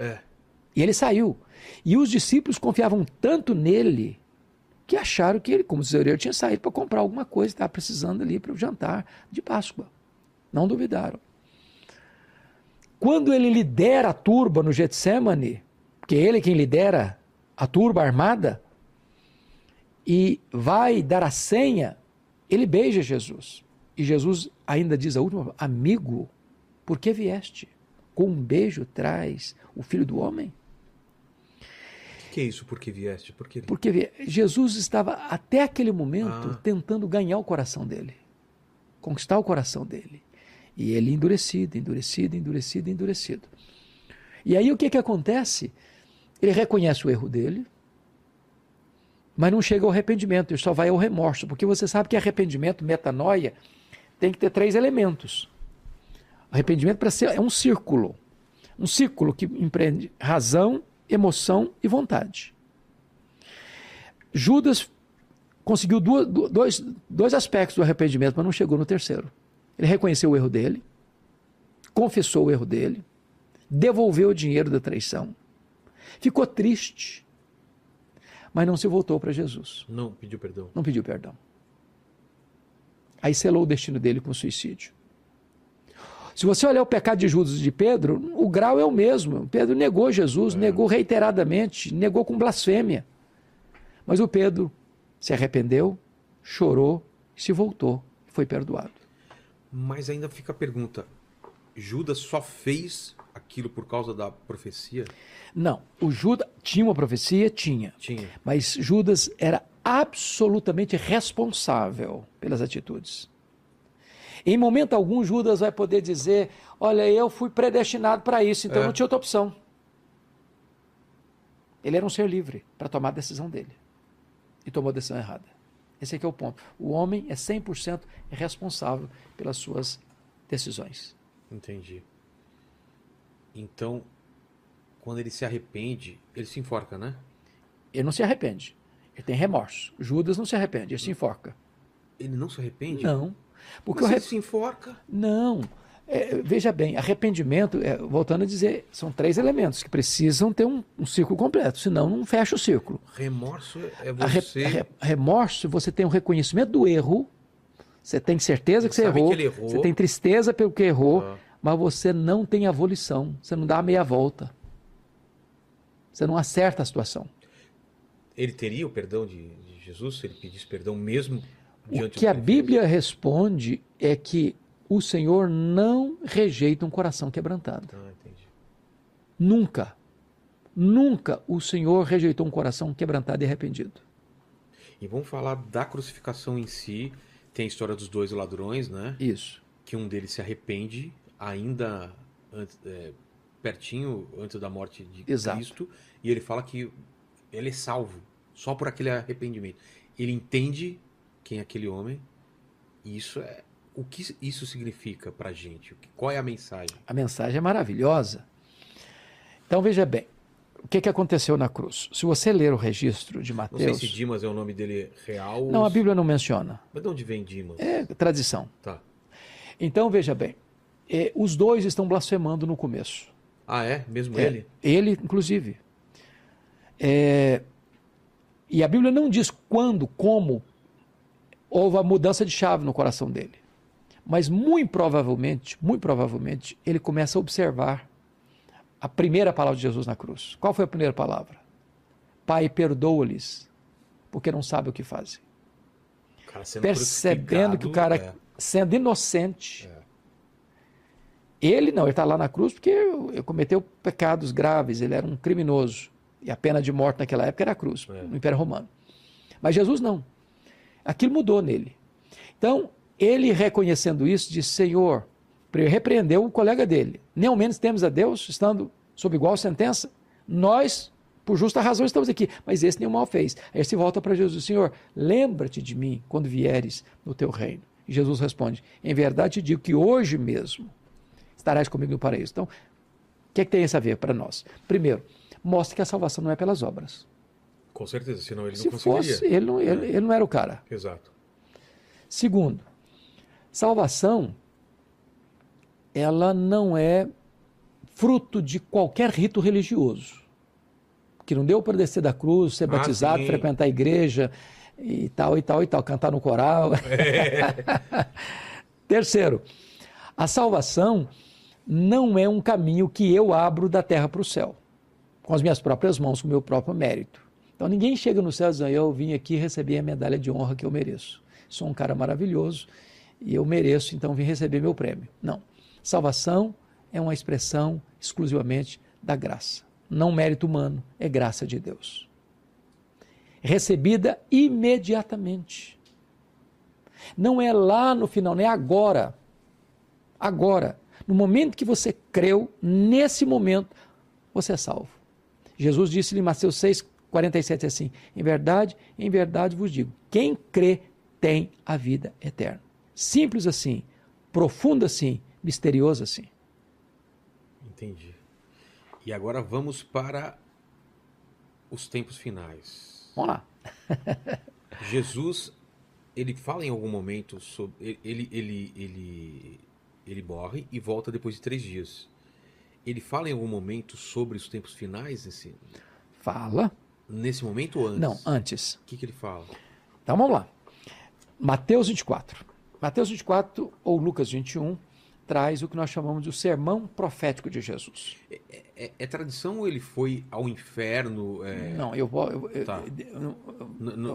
E ele saiu. E os discípulos confiavam tanto nele que acharam que ele, como tesoureiro, tinha saído para comprar alguma coisa, estava precisando ali para o jantar de Páscoa. Não duvidaram. Quando ele lidera a turba no Getsemane, que é ele quem lidera a turba armada, e vai dar a senha, ele beija Jesus. E Jesus ainda diz a última: amigo, por que vieste? Com um beijo traz o Filho do Homem? O que é isso, por que vieste? Porque Jesus estava, até aquele momento, tentando ganhar o coração dele. Conquistar o coração dele. E ele endurecido. E aí o que acontece? Ele reconhece o erro dele, mas não chega ao arrependimento, ele só vai ao remorso, porque você sabe que arrependimento, metanoia, tem que ter 3 elementos. Arrependimento é um círculo que empreende razão, emoção e vontade. Judas conseguiu dois aspectos do arrependimento, mas não chegou no terceiro. Ele reconheceu o erro dele, confessou o erro dele, devolveu o dinheiro da traição, ficou triste, mas não se voltou para Jesus. Não pediu perdão. Não pediu perdão. Aí selou o destino dele com suicídio. Se você olhar o pecado de Judas e de Pedro, o grau é o mesmo. Pedro negou Jesus, negou reiteradamente, negou com blasfêmia. Mas o Pedro se arrependeu, chorou, se voltou, foi perdoado. Mas ainda fica a pergunta, Judas só fez aquilo por causa da profecia? Não, o Judas tinha uma profecia? Tinha. Tinha. Mas Judas era absolutamente responsável pelas atitudes. Em momento algum, Judas vai poder dizer, olha, eu fui predestinado para isso, então não tinha outra opção. Ele era um ser livre para tomar a decisão dele. E tomou a decisão errada. Esse aqui é o ponto. O homem é 100% responsável pelas suas decisões. Entendi. Então, quando ele se arrepende, ele se enforca, né? Ele não se arrepende. Ele tem remorso. Judas não se arrepende, ele se enforca. Ele não se arrepende? Não. Porque Mas ele se enforca? Não. Veja bem, arrependimento, voltando a dizer, são 3 elementos que precisam ter um ciclo completo, senão não fecha o ciclo. Remorso é você... Remorso, você tem um reconhecimento do erro, você tem certeza que você sabe errou, que ele errou, você tem tristeza pelo que errou, mas você não tem a volição, você não dá a meia volta. Você não acerta a situação. Ele teria o perdão de Jesus se ele pedisse perdão mesmo diante O que a Bíblia responde é que o Senhor não rejeita um coração quebrantado. Entendi. Nunca, nunca o Senhor rejeitou um coração quebrantado e arrependido. E vamos falar da crucificação em si. Tem a história dos 2 ladrões, né? Isso. Que um deles se arrepende ainda pertinho antes da morte de Cristo. E ele fala que ele é salvo só por aquele arrependimento. Ele entende quem é aquele homem. E o que isso significa pra gente? Qual é a mensagem? A mensagem é maravilhosa. Então veja bem, o que aconteceu na cruz? Se você ler o registro de Mateus... Não sei se Dimas é o nome dele real. Não, a Bíblia não menciona. Mas de onde vem Dimas? É tradição. Tá. Então veja bem, os 2 estão blasfemando no começo. Ah, é? Mesmo ele? Ele, inclusive. E a Bíblia não diz quando, como houve a mudança de chave no coração dele. Mas muito provavelmente, ele começa a observar a primeira palavra de Jesus na cruz. Qual foi a primeira palavra? Pai, perdoa-lhes, porque não sabem o que fazem. Percebendo que o cara, sendo inocente, ele está lá na cruz porque ele cometeu pecados graves, ele era um criminoso. E a pena de morte naquela época era a cruz, no Império Romano. Mas Jesus não. Aquilo mudou nele. Então, ele reconhecendo isso, disse, Senhor, repreendeu o colega dele. Nem ao menos temos a Deus, estando sob igual sentença. Nós, por justa razão, estamos aqui. Mas esse nenhum mal fez. Aí ele se volta para Jesus, Senhor, lembra-te de mim quando vieres no teu reino. E Jesus responde, em verdade te digo que hoje mesmo estarás comigo no paraíso. Então, o que tem isso a ver para nós? Primeiro, mostra que a salvação não é pelas obras. Com certeza, senão ele não Se conseguiria. Fosse, ele não era o cara. Exato. Segundo, salvação, ela não é fruto de qualquer rito religioso. Que não deu para descer da cruz, ser batizado, frequentar a igreja e tal, cantar no coral. Terceiro, a salvação não é um caminho que eu abro da terra para o céu, com as minhas próprias mãos, com o meu próprio mérito. Então ninguém chega no céu dizendo, eu vim aqui receber a medalha de honra que eu mereço. Sou um cara maravilhoso e eu mereço, então vim receber meu prêmio. Não. Salvação é uma expressão exclusivamente da graça. Não mérito humano, é graça de Deus. Recebida imediatamente. Não é lá no final, não é agora. Agora, no momento que você creu, nesse momento, você é salvo. Jesus disse em Mateus 6,47 assim, em verdade vos digo, quem crê tem a vida eterna. Simples assim, profundo assim, misterioso assim. Entendi. E agora vamos para os tempos finais. Vamos lá. Jesus, ele fala em algum momento sobre... Ele morre e volta depois de 3 dias. Ele fala em algum momento sobre os tempos finais? Fala. Nesse momento ou antes? Não, antes. O que ele fala? Então vamos lá. Mateus 24. Mateus 24 ou Lucas 21 traz o que nós chamamos de o sermão profético de Jesus. É tradição ou ele foi ao inferno? Não, eu vou...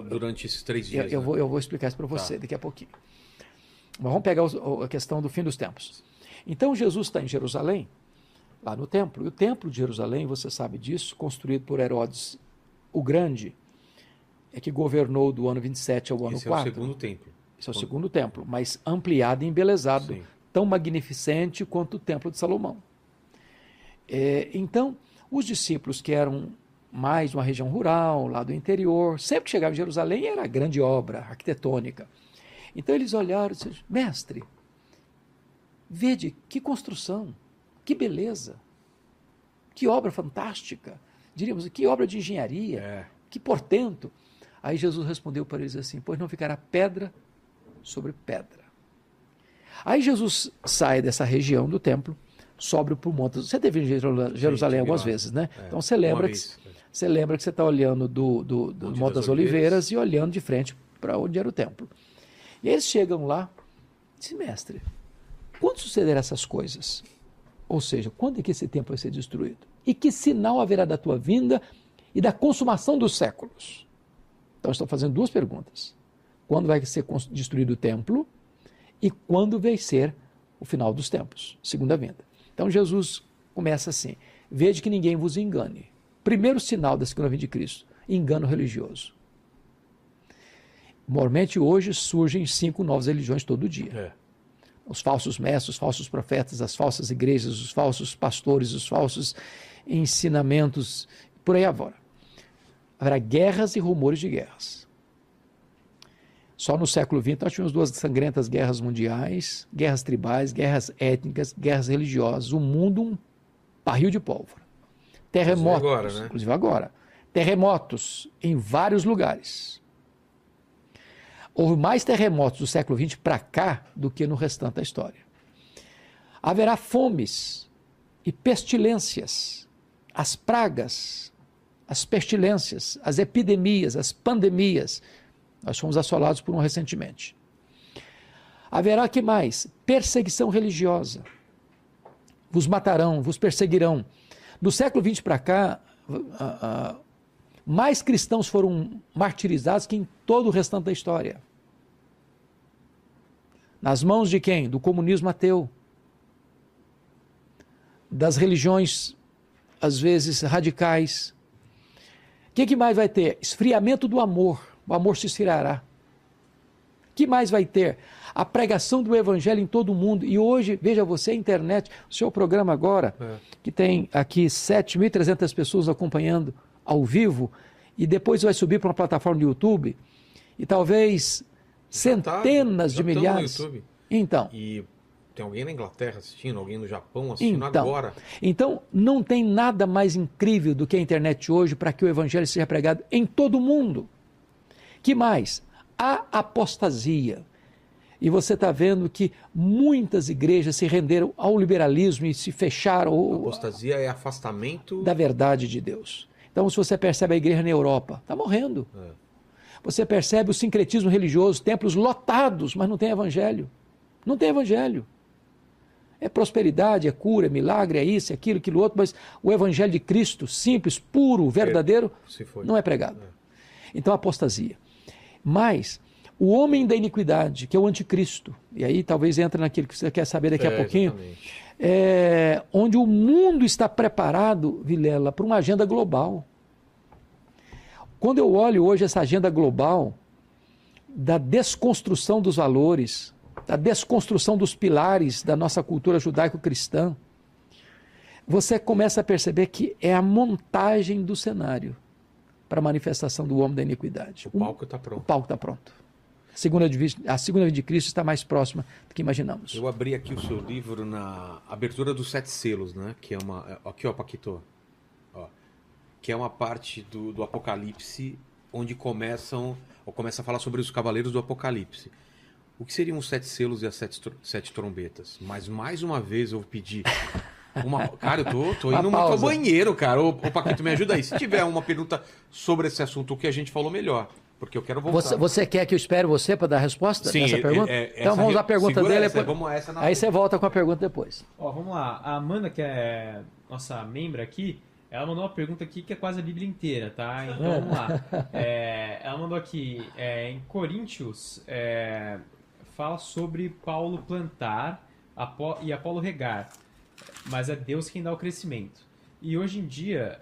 durante esses 3 dias. Eu vou explicar isso para você daqui a pouquinho. Mas vamos pegar a questão do fim dos tempos. Então Jesus está em Jerusalém, lá no templo. E o templo de Jerusalém, você sabe disso, construído por Herodes o Grande, é que governou do ano 27 ao ano 4. Esse é o segundo templo. Esse é o segundo templo, mas ampliado e embelezado, Sim. tão magnificente quanto o templo de Salomão. Então, os discípulos que eram mais uma região rural, lá do interior, sempre que chegavam em Jerusalém era grande obra arquitetônica. Então eles olharam e disseram, mestre, vede que construção, que beleza, que obra fantástica, diríamos, que obra de engenharia, que portento. Aí Jesus respondeu para eles assim, pois não ficará pedra sobre pedra. Aí Jesus sai dessa região do templo, sobe para o monte. Você teve em Jerusalém algumas vezes, né? Então você lembra que você está olhando do Monte das Oliveiras e olhando de frente para onde era o templo. E eles chegam lá e dizem, mestre, quando sucederão essas coisas? Ou seja, quando é que esse templo vai ser destruído? E que sinal haverá da tua vinda e da consumação dos séculos? Então estão fazendo duas perguntas. Quando vai ser destruído o templo e quando vai ser o final dos tempos, segunda vinda. Então Jesus começa assim, vede que ninguém vos engane. Primeiro sinal da segunda vinda de Cristo, engano religioso. Normalmente hoje surgem 5 novas religiões todo dia. Os falsos mestres, os falsos profetas, as falsas igrejas, os falsos pastores, os falsos ensinamentos, por aí afora. Haverá guerras e rumores de guerras. Só no século XX nós tínhamos 2 sangrentas guerras mundiais, guerras tribais, guerras étnicas, guerras religiosas, o mundo um barril de pólvora. Terremotos, agora, né? Inclusive agora. Terremotos em vários lugares. Houve mais terremotos do século XX para cá do que no restante da história. Haverá fomes e pestilências, as pragas, as pestilências, as epidemias, as pandemias. Nós fomos assolados por um recentemente. Haverá que mais? Perseguição religiosa. Vos matarão, vos perseguirão. Do século XX para cá, mais cristãos foram martirizados que em todo o restante da história. Nas mãos de quem? Do comunismo ateu. Das religiões, às vezes, radicais. O que mais vai ter? Esfriamento do amor. O amor se esfriará. O que mais vai ter? A pregação do evangelho em todo o mundo. E hoje, veja você, a internet, o seu programa agora, que tem aqui 7.300 pessoas acompanhando ao vivo, e depois vai subir para uma plataforma do YouTube, e talvez centenas de milhares. No YouTube. Então. E tem alguém na Inglaterra assistindo, alguém no Japão assistindo agora. Então, não tem nada mais incrível do que a internet hoje para que o evangelho seja pregado em todo o mundo. Que mais? A apostasia. E você está vendo que muitas igrejas se renderam ao liberalismo e se fecharam. A apostasia é afastamento da verdade de Deus. Então, se você percebe a igreja na Europa, está morrendo. Você percebe o sincretismo religioso, templos lotados, mas não tem evangelho. Não tem evangelho. É prosperidade, é cura, é milagre, é isso, é aquilo, aquilo outro, mas o evangelho de Cristo, simples, puro, verdadeiro, não é pregado. Então, apostasia. Mas o homem da iniquidade, que é o anticristo, e aí talvez entra naquilo que você quer saber daqui a pouquinho, onde o mundo está preparado, Vilela, para uma agenda global. Quando eu olho hoje essa agenda global da desconstrução dos valores, da desconstrução dos pilares da nossa cultura judaico-cristã, você começa a perceber que é a montagem do cenário para a manifestação do homem da iniquidade. O palco está pronto. O palco está pronto. A segunda vinda de Cristo está mais próxima do que imaginamos. Eu abri aqui o seu livro na abertura dos 7 selos, né? Que é uma... Aqui, ó, Paquito. Ó, que é uma parte do Apocalipse onde começa a falar sobre os cavaleiros do Apocalipse. O que seriam os 7 selos e as 7 trombetas? Mas, mais uma vez, eu vou pedir... Cara, eu tô indo muito ao banheiro, cara. Ô, Paquito, me ajuda aí. Se tiver uma pergunta sobre esse assunto, o que a gente falou, melhor. Porque eu quero voltar. Você quer que eu espere você para dar a resposta dessa pergunta? Então vamos à pergunta dele. Aí você volta com a pergunta depois. Ó, vamos lá. A Amanda, que é nossa membra aqui, ela mandou uma pergunta aqui que é quase a Bíblia inteira, tá? Então vamos lá. Ela mandou aqui, em Coríntios, fala sobre Paulo plantar, e Apolo regar, mas é Deus quem dá o crescimento. E hoje em dia,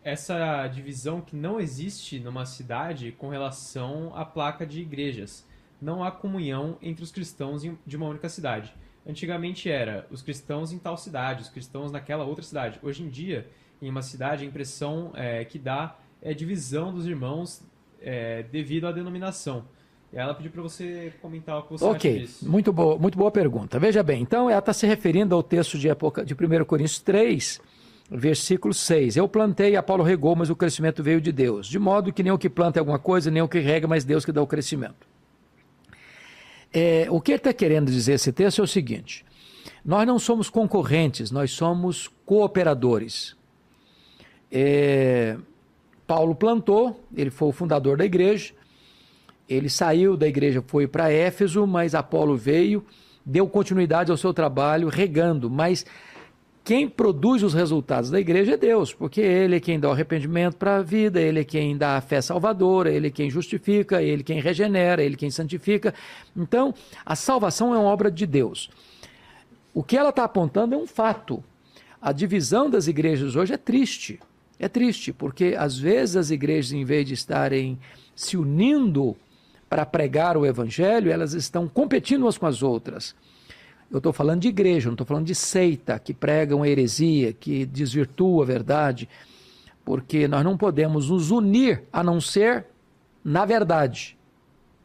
essa divisão que não existe numa cidade com relação à placa de igrejas. Não há comunhão entre os cristãos de uma única cidade. Antigamente era os cristãos em tal cidade, os cristãos naquela outra cidade. Hoje em dia, em uma cidade, a impressão que dá é divisão dos irmãos devido à denominação. E ela pediu para você comentar o que você acha disso. Muito boa pergunta. Veja bem, então ela está se referindo ao texto de 1 Coríntios 3, versículo 6. Eu plantei, Apolo regou, mas o crescimento veio de Deus. De modo que nem o que planta é alguma coisa, nem o que rega, mas Deus que dá o crescimento. O que ele está querendo dizer esse texto é o seguinte: nós não somos concorrentes, nós somos cooperadores. Paulo plantou, ele foi o fundador da igreja, ele saiu da igreja, foi para Éfeso, mas Apolo veio, deu continuidade ao seu trabalho, regando, mas quem produz os resultados da igreja é Deus, porque Ele é quem dá o arrependimento para a vida, Ele é quem dá a fé salvadora, Ele é quem justifica, Ele é quem regenera, Ele é quem santifica. Então, a salvação é uma obra de Deus. O que ela está apontando é um fato. A divisão das igrejas hoje é triste. É triste, porque às vezes as igrejas, em vez de estarem se unindo para pregar o evangelho, elas estão competindo umas com as outras. Eu estou falando de igreja, não estou falando de seita, que pregam heresia, que desvirtua a verdade, porque nós não podemos nos unir a não ser na verdade.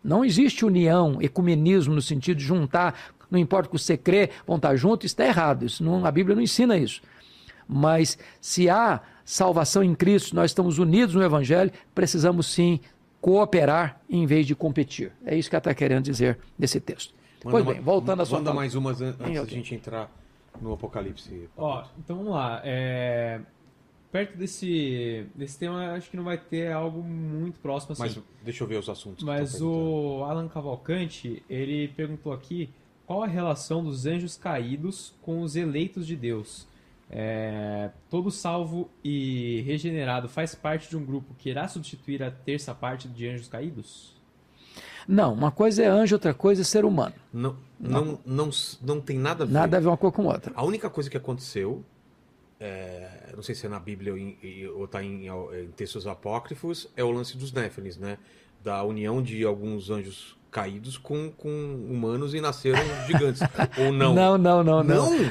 Não existe união, ecumenismo, no sentido de juntar, não importa o que você crê, vão estar juntos, isso está errado, a Bíblia não ensina isso. Mas se há salvação em Cristo, nós estamos unidos no Evangelho, precisamos sim cooperar em vez de competir. É isso que ela está querendo dizer nesse texto. Pois bem, voltando à sua Manda mais umas antes da gente entrar no Apocalipse. Então vamos lá. Perto desse tema, acho que não vai ter algo muito próximo assim. Mas deixa eu ver os assuntos. Mas o Alan Cavalcante, ele perguntou aqui qual a relação dos anjos caídos com os eleitos de Deus. Todo salvo e regenerado faz parte de um grupo que irá substituir a terça parte de anjos caídos? Não, uma coisa é anjo, outra coisa é ser humano. Não tem nada a ver. Nada a ver uma coisa com outra. A única coisa que aconteceu, não sei se é na Bíblia ou está em textos apócrifos, é o lance dos Néfilis, né? Da união de alguns anjos caídos com humanos e nasceram gigantes. Ou não?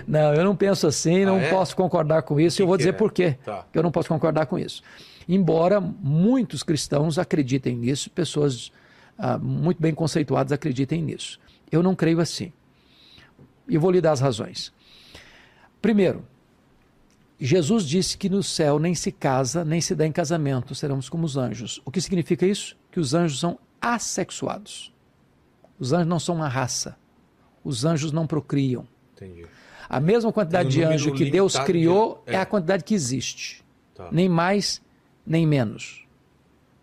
Não, eu não penso assim, não posso concordar com isso. Eu vou dizer por quê. Tá. Eu não posso concordar com isso. Embora muitos cristãos acreditem nisso, pessoas muito bem conceituadas acreditem nisso. Eu não creio assim. E vou lhe dar as razões. Primeiro, Jesus disse que no céu nem se casa, nem se dá em casamento, seremos como os anjos. O que significa isso? Que os anjos são assexuados. Os anjos não são uma raça. Os anjos não procriam. Entendi. A mesma quantidade de anjo que Deus criou é a quantidade que existe. Tá. Nem mais, nem menos.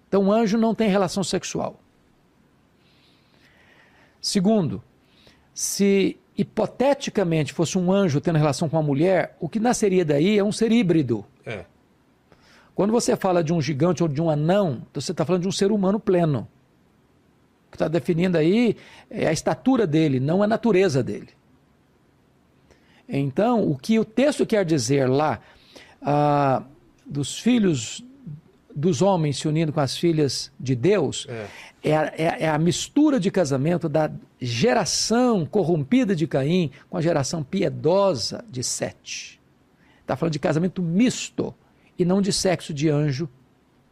Então, o anjo não tem relação sexual. Segundo, se hipoteticamente fosse um anjo tendo relação com uma mulher, o que nasceria daí é um ser híbrido. Quando você fala de um gigante ou de um anão, você está falando de um ser humano pleno. O que está definindo aí é a estatura dele, não a natureza dele. Então, o que o texto quer dizer lá, dos filhos dos homens se unindo com as filhas de Deus, é a mistura de casamento da geração corrompida de Caim com a geração piedosa de Sete. Está falando de casamento misto e não de sexo de anjo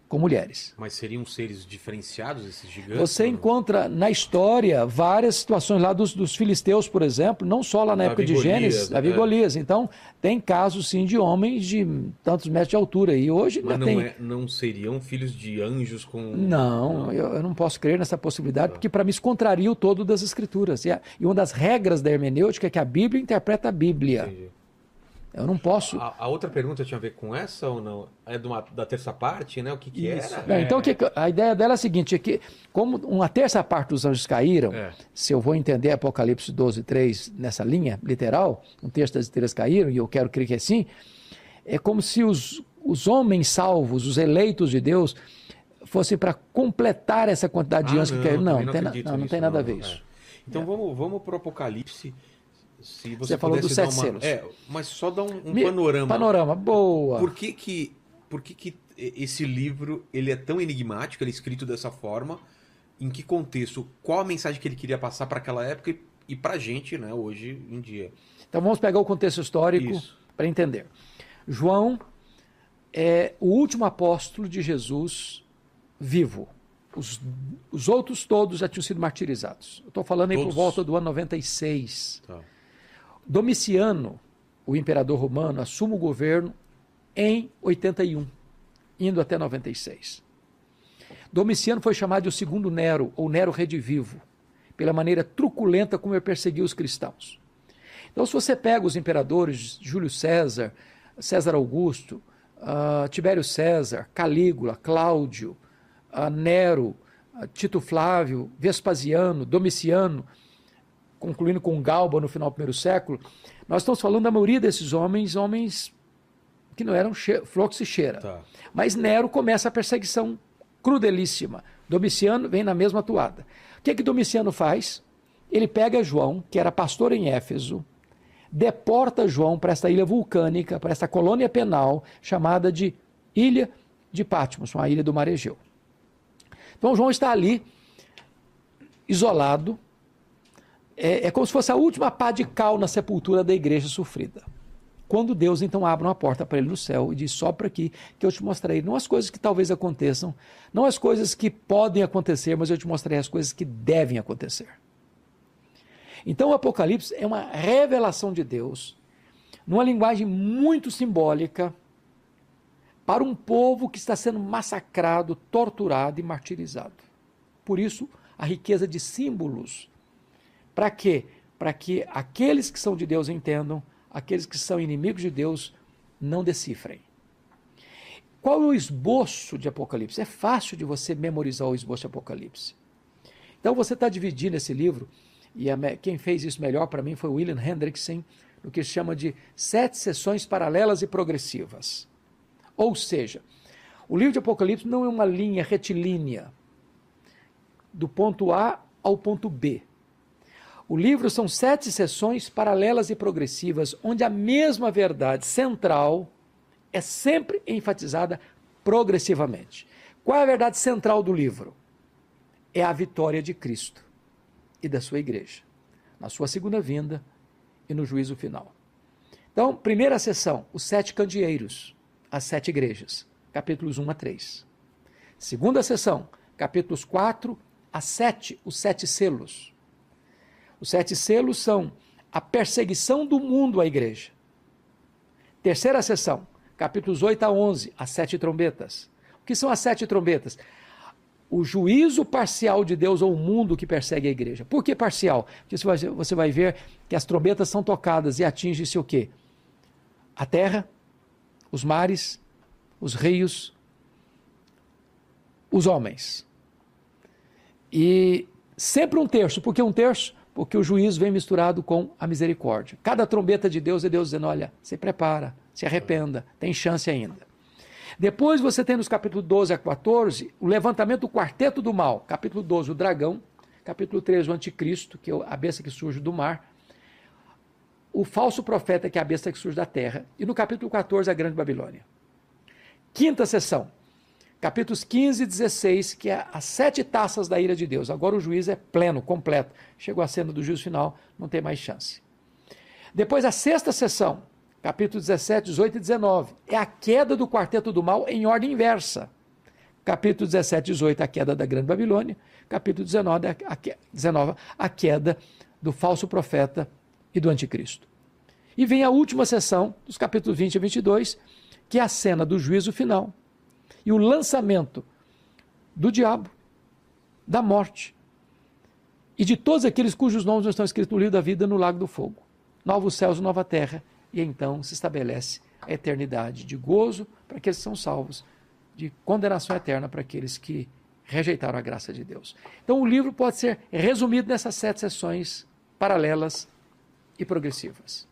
com mulheres. Mas seriam seres diferenciados, esses gigantes? Você encontra na história várias situações lá dos filisteus, por exemplo, não só lá na época de Gênesis, Davi e Golias. Então, tem casos sim de homens de tantos metros de altura. E hoje mas não seriam filhos de anjos com... Não, eu não posso crer nessa possibilidade, porque para mim isso contraria o todo das Escrituras. E uma das regras da hermenêutica é que a Bíblia interpreta a Bíblia. Entendi. Eu não posso... A outra pergunta tinha a ver com essa ou não? É da terça parte, né? O que era? Então, a ideia dela é a seguinte, é que como uma terça parte dos anjos caíram, se eu vou entender Apocalipse 12:3 nessa linha literal, um terço das estrelas caíram, e eu quero crer que é assim, é como se os homens salvos, os eleitos de Deus, fossem para completar essa quantidade de anjos que caíram. Não tem nada a ver isso. Então vamos para o Apocalipse. se Você falou dos pudesse 7 selos. mas só dá um panorama. Panorama, boa. Por que esse livro ele é tão enigmático, ele é escrito dessa forma? Em que contexto? Qual a mensagem que ele queria passar para aquela época e para a gente, né, hoje em dia? Então vamos pegar o contexto histórico para entender. João é o último apóstolo de Jesus vivo. Os outros todos já tinham sido martirizados. Eu estou falando aí por volta do ano 96. Tá. Domiciano, o imperador romano, assume o governo em 81, indo até 96. Domiciano foi chamado de o segundo Nero, ou Nero redivivo, pela maneira truculenta como ele perseguiu os cristãos. Então, se você pega os imperadores, Júlio César, César Augusto, Tibério César, Calígula, Cláudio, Nero, Tito Flávio, Vespasiano, Domiciano, concluindo com Galba no final do primeiro século, nós estamos falando da maioria desses homens que não eram fluxo e cheira. Tá. Mas Nero começa a perseguição crudelíssima. Domiciano vem na mesma toada. O que Domiciano faz? Ele pega João, que era pastor em Éfeso, deporta João para esta ilha vulcânica, para esta colônia penal, chamada de Ilha de Patmos, uma ilha do mar Egeu. Então João está ali, isolado, é como se fosse a última pá de cal na sepultura da igreja sofrida. Quando Deus então abre uma porta para ele no céu e diz, sopra aqui que eu te mostrarei, não as coisas que talvez aconteçam, não as coisas que podem acontecer, mas eu te mostrarei as coisas que devem acontecer. Então o Apocalipse é uma revelação de Deus, numa linguagem muito simbólica, para um povo que está sendo massacrado, torturado e martirizado. Por isso, a riqueza de símbolos. Para quê? Para que aqueles que são de Deus entendam, aqueles que são inimigos de Deus não decifrem. Qual é o esboço de Apocalipse? É fácil de você memorizar o esboço de Apocalipse. Então você está dividindo esse livro, e quem fez isso melhor para mim foi William Hendrickson, no que se chama de 7 sessões paralelas e progressivas. Ou seja, o livro de Apocalipse não é uma linha retilínea, do ponto A ao ponto B. O livro são 7 sessões paralelas e progressivas, onde a mesma verdade central é sempre enfatizada progressivamente. Qual é a verdade central do livro? É a vitória de Cristo e da sua igreja, na sua segunda vinda e no juízo final. Então, primeira sessão, os 7 candeeiros, as 7 igrejas, capítulos 1 a 3. Segunda sessão, capítulos 4 a 7, os 7 selos. Os 7 selos são a perseguição do mundo à igreja. Terceira sessão, capítulos 8 a 11, as 7 trombetas. O que são as 7 trombetas? O juízo parcial de Deus ao mundo que persegue a igreja. Por que parcial? Porque você vai ver que as trombetas são tocadas e atingem-se o quê? A terra, os mares, os rios, os homens. E sempre um terço. Por que um terço? Porque o juízo vem misturado com a misericórdia. Cada trombeta de Deus é Deus dizendo, olha, se prepara, se arrependa, tem chance ainda. Depois você tem nos capítulos 12 a 14, o levantamento do quarteto do mal. Capítulo 12, o dragão. Capítulo 13, o anticristo, que é a besta que surge do mar. O falso profeta, que é a besta que surge da terra. E no capítulo 14, a grande Babilônia. Quinta sessão, capítulos 15 e 16, que é as 7 taças da ira de Deus. Agora o juízo é pleno, completo. Chegou a cena do juízo final, não tem mais chance. Depois a sexta sessão, capítulos 17, 18 e 19, é a queda do quarteto do mal em ordem inversa. Capítulo 17 e 18, a queda da grande Babilônia. Capítulo 19, a queda do falso profeta e do anticristo. E vem a última sessão, dos capítulos 20 e 22, que é a cena do juízo final e o lançamento do diabo, da morte e de todos aqueles cujos nomes não estão escritos no livro da vida no lago do fogo. Novos céus e nova terra, e então se estabelece a eternidade de gozo para aqueles que são salvos, de condenação eterna para aqueles que rejeitaram a graça de Deus. Então o livro pode ser resumido nessas 7 sessões paralelas e progressivas.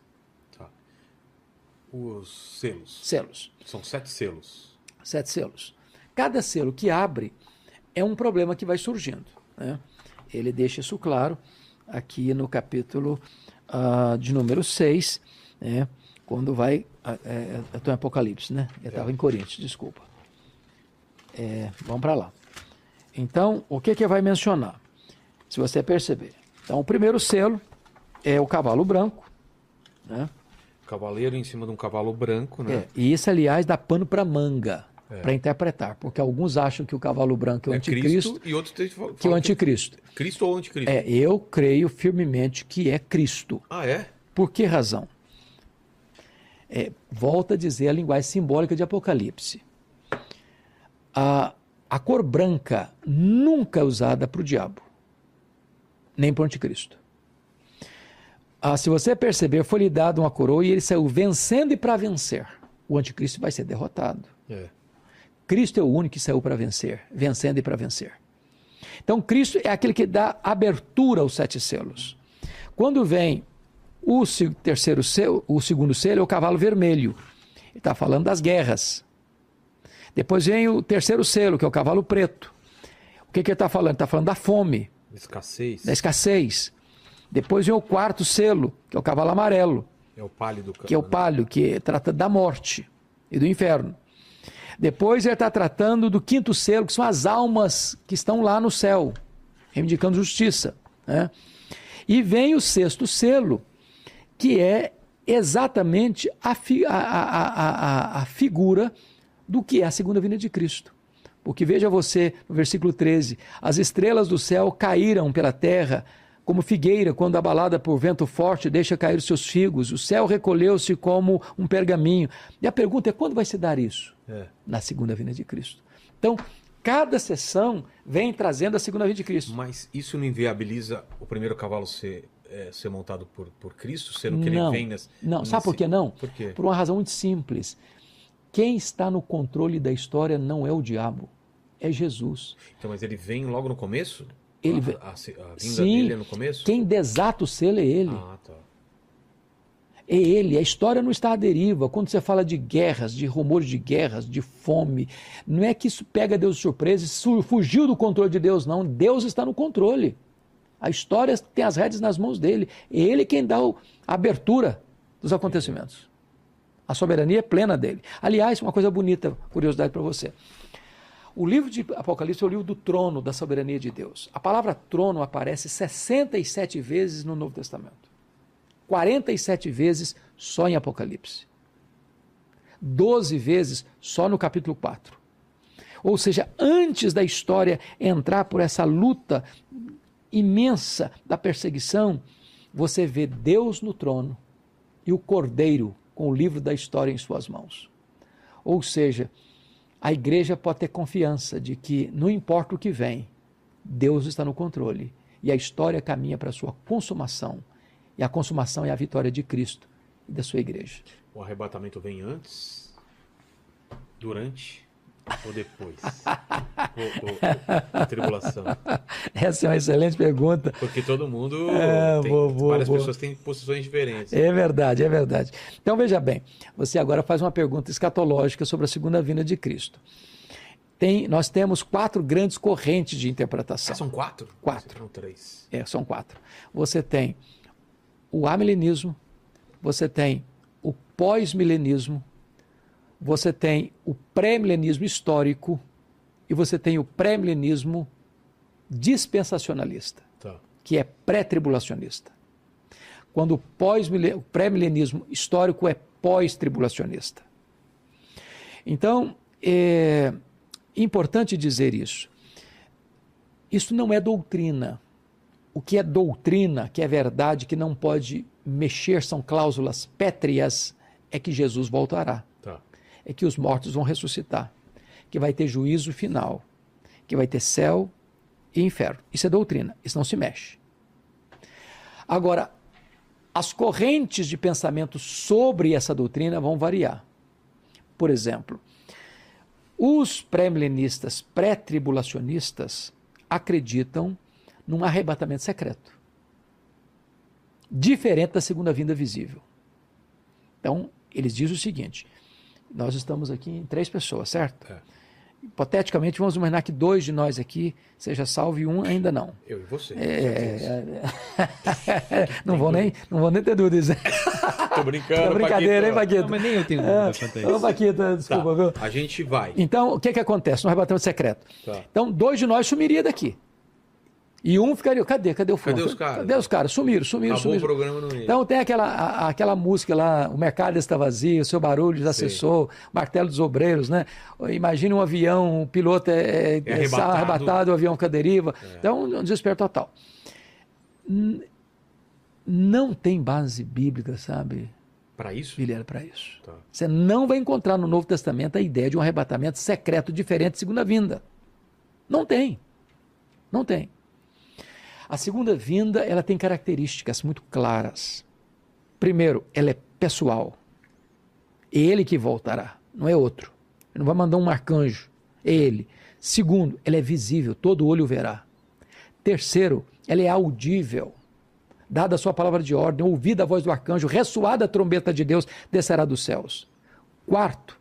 Os selos. Selos. São 7 selos. 7 selos. Cada selo que abre é um problema que vai surgindo, né? Ele deixa isso claro aqui no capítulo de número 6, né, quando vai... eu estou em Apocalipse, né? Eu estava em Coríntios, desculpa. Vamos para lá. Então, o que vai mencionar? Se você perceber. Então, o primeiro selo é o cavalo branco, né? Cavaleiro em cima de um cavalo branco, né? E isso, aliás, dá pano para manga, para interpretar, porque alguns acham que o cavalo branco é o anticristo, Cristo, e outros falam que é o anticristo. Cristo ou anticristo? Eu creio firmemente que é Cristo. Ah, é? Por que razão? Volta a dizer a linguagem simbólica de Apocalipse. A cor branca nunca é usada para o diabo, nem para o anticristo. Se você perceber, foi lhe dado uma coroa e ele saiu vencendo e para vencer. O anticristo vai ser derrotado. Cristo é o único que saiu para vencer, vencendo e para vencer. Então, Cristo é aquele que dá abertura aos 7 selos. Quando vem o terceiro selo, o segundo selo é o cavalo vermelho. Ele está falando das guerras. Depois vem o terceiro selo, que é o cavalo preto. O que ele está falando? Ele está falando da fome. Escassez. Da escassez. Depois vem o quarto selo, que é o cavalo amarelo. É o pálido. Que é o pálido, que trata da morte e do inferno. Depois ele está tratando do quinto selo, que são as almas que estão lá no céu, reivindicando justiça, né? E vem o sexto selo, que é exatamente a figura do que é a segunda vinda de Cristo. Porque veja você, no versículo 13, as estrelas do céu caíram pela terra, como figueira, quando abalada por vento forte, deixa cair os seus figos. O céu recolheu-se como um pergaminho. E a pergunta é, quando vai se dar isso? Na segunda vinda de Cristo. Então, cada sessão vem trazendo a segunda vinda de Cristo. Mas isso não inviabiliza o primeiro cavalo ser montado por Cristo, sendo que ele vem nesse... Não, sabe por que não? Por quê? Por uma razão muito simples. Quem está no controle da história não é o diabo, é Jesus. Então, mas ele vem logo no começo? A vinda Sim, dele é no começo? Quem desata o selo é ele. Tá. É ele, a história não está à deriva. Quando você fala de guerras, de rumores de guerras, de fome, não é que isso pega Deus de surpresa e fugiu do controle de Deus, não. Deus está no controle. A história tem as rédeas nas mãos dele. É ele quem dá a abertura dos acontecimentos. A soberania é plena dele. Aliás, uma coisa bonita, curiosidade para você. O livro de Apocalipse é o livro do trono, da soberania de Deus. A palavra trono aparece 67 vezes no Novo Testamento. 47 vezes só em Apocalipse. 12 vezes só no capítulo 4. Ou seja, antes da história entrar por essa luta imensa da perseguição, você vê Deus no trono e o Cordeiro com o livro da história em suas mãos. Ou seja, a igreja pode ter confiança de que, não importa o que vem, Deus está no controle e a história caminha para a sua consumação. E a consumação é a vitória de Cristo e da sua igreja. O arrebatamento vem antes, durante ou depois? A tribulação. Essa é uma excelente pergunta. Porque todo mundo várias pessoas têm posições diferentes. É verdade, é verdade. Então veja bem, você agora faz uma pergunta escatológica sobre a segunda vinda de Cristo. Nós temos 4 grandes correntes de interpretação. São 4? 4. São 3. São 4. Você tem o amilenismo, você tem o pós-milenismo, você tem o pré-milenismo histórico e você tem o pré-milenismo dispensacionalista, que é pré-tribulacionista. Quando o pré-milenismo histórico é pós-tribulacionista. Então, é importante dizer isso. Isso não é doutrina. O que é doutrina, que é verdade, que não pode mexer, são cláusulas pétreas, é que Jesus voltará. É que os mortos vão ressuscitar, que vai ter juízo final, que vai ter céu e inferno. Isso é doutrina, isso não se mexe. Agora, as correntes de pensamento sobre essa doutrina vão variar. Por exemplo, os pré-milenistas, pré-tribulacionistas, acreditam num arrebatamento secreto, diferente da segunda vinda visível. Então, eles dizem o seguinte: nós estamos aqui em 3 pessoas, certo? hipoteticamente, vamos imaginar que 2 de nós aqui seja salvo e 1 ainda não. Eu e você. Não vou nem ter dúvidas. Tô brincando, É brincadeira, hein, Paquito? Não, mas nem eu tenho dúvida quanto a isso. Ô, Paquito, desculpa, viu? A gente vai. Então, o que acontece no arrebatamento secreto? Tá. Então, 2 de nós sumiria daqui. E 1 ficaria... Cadê o fulano? Cadê os caras? Cadê os caras? Sumiram. Acabou o programa no meio. Então tem aquela música lá, o mercado está vazio, o seu barulho já cessou, o martelo dos obreiros, né? Imagine um avião, o piloto está arrebatado, o avião fica à deriva. Então, um desespero total. Não tem base bíblica, sabe, Para isso? Vilela, para isso. Tá. Você não vai encontrar no Novo Testamento a ideia de um arrebatamento secreto diferente de segunda vinda. Não tem. Não tem. A segunda vinda, ela tem características muito claras. Primeiro, ela é pessoal. É ele que voltará, não é outro. Ele não vai mandar um arcanjo, é ele. Segundo, ela é visível, todo olho verá. Terceiro, ela é audível. Dada a sua palavra de ordem, ouvida a voz do arcanjo, ressoada a trombeta de Deus, descerá dos céus. Quarto,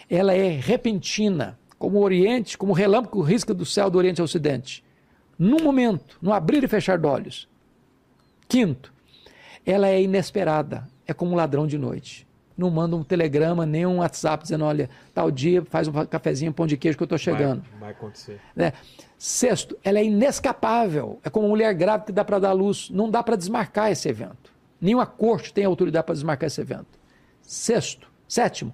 ela é repentina, como o Oriente, como o relâmpago risca do céu do Oriente ao Ocidente. Num momento, no abrir e fechar de olhos. Quinto, ela é inesperada, é como um ladrão de noite. Não manda um telegrama, nem um WhatsApp dizendo, olha, tal dia, faz um cafezinho, pão de queijo que eu estou chegando. Vai acontecer. Né? Sexto, ela é inescapável, é como uma mulher grávida que dá para dar luz, não dá para desmarcar esse evento. Nenhuma corte tem autoridade para desmarcar esse evento. Sétimo,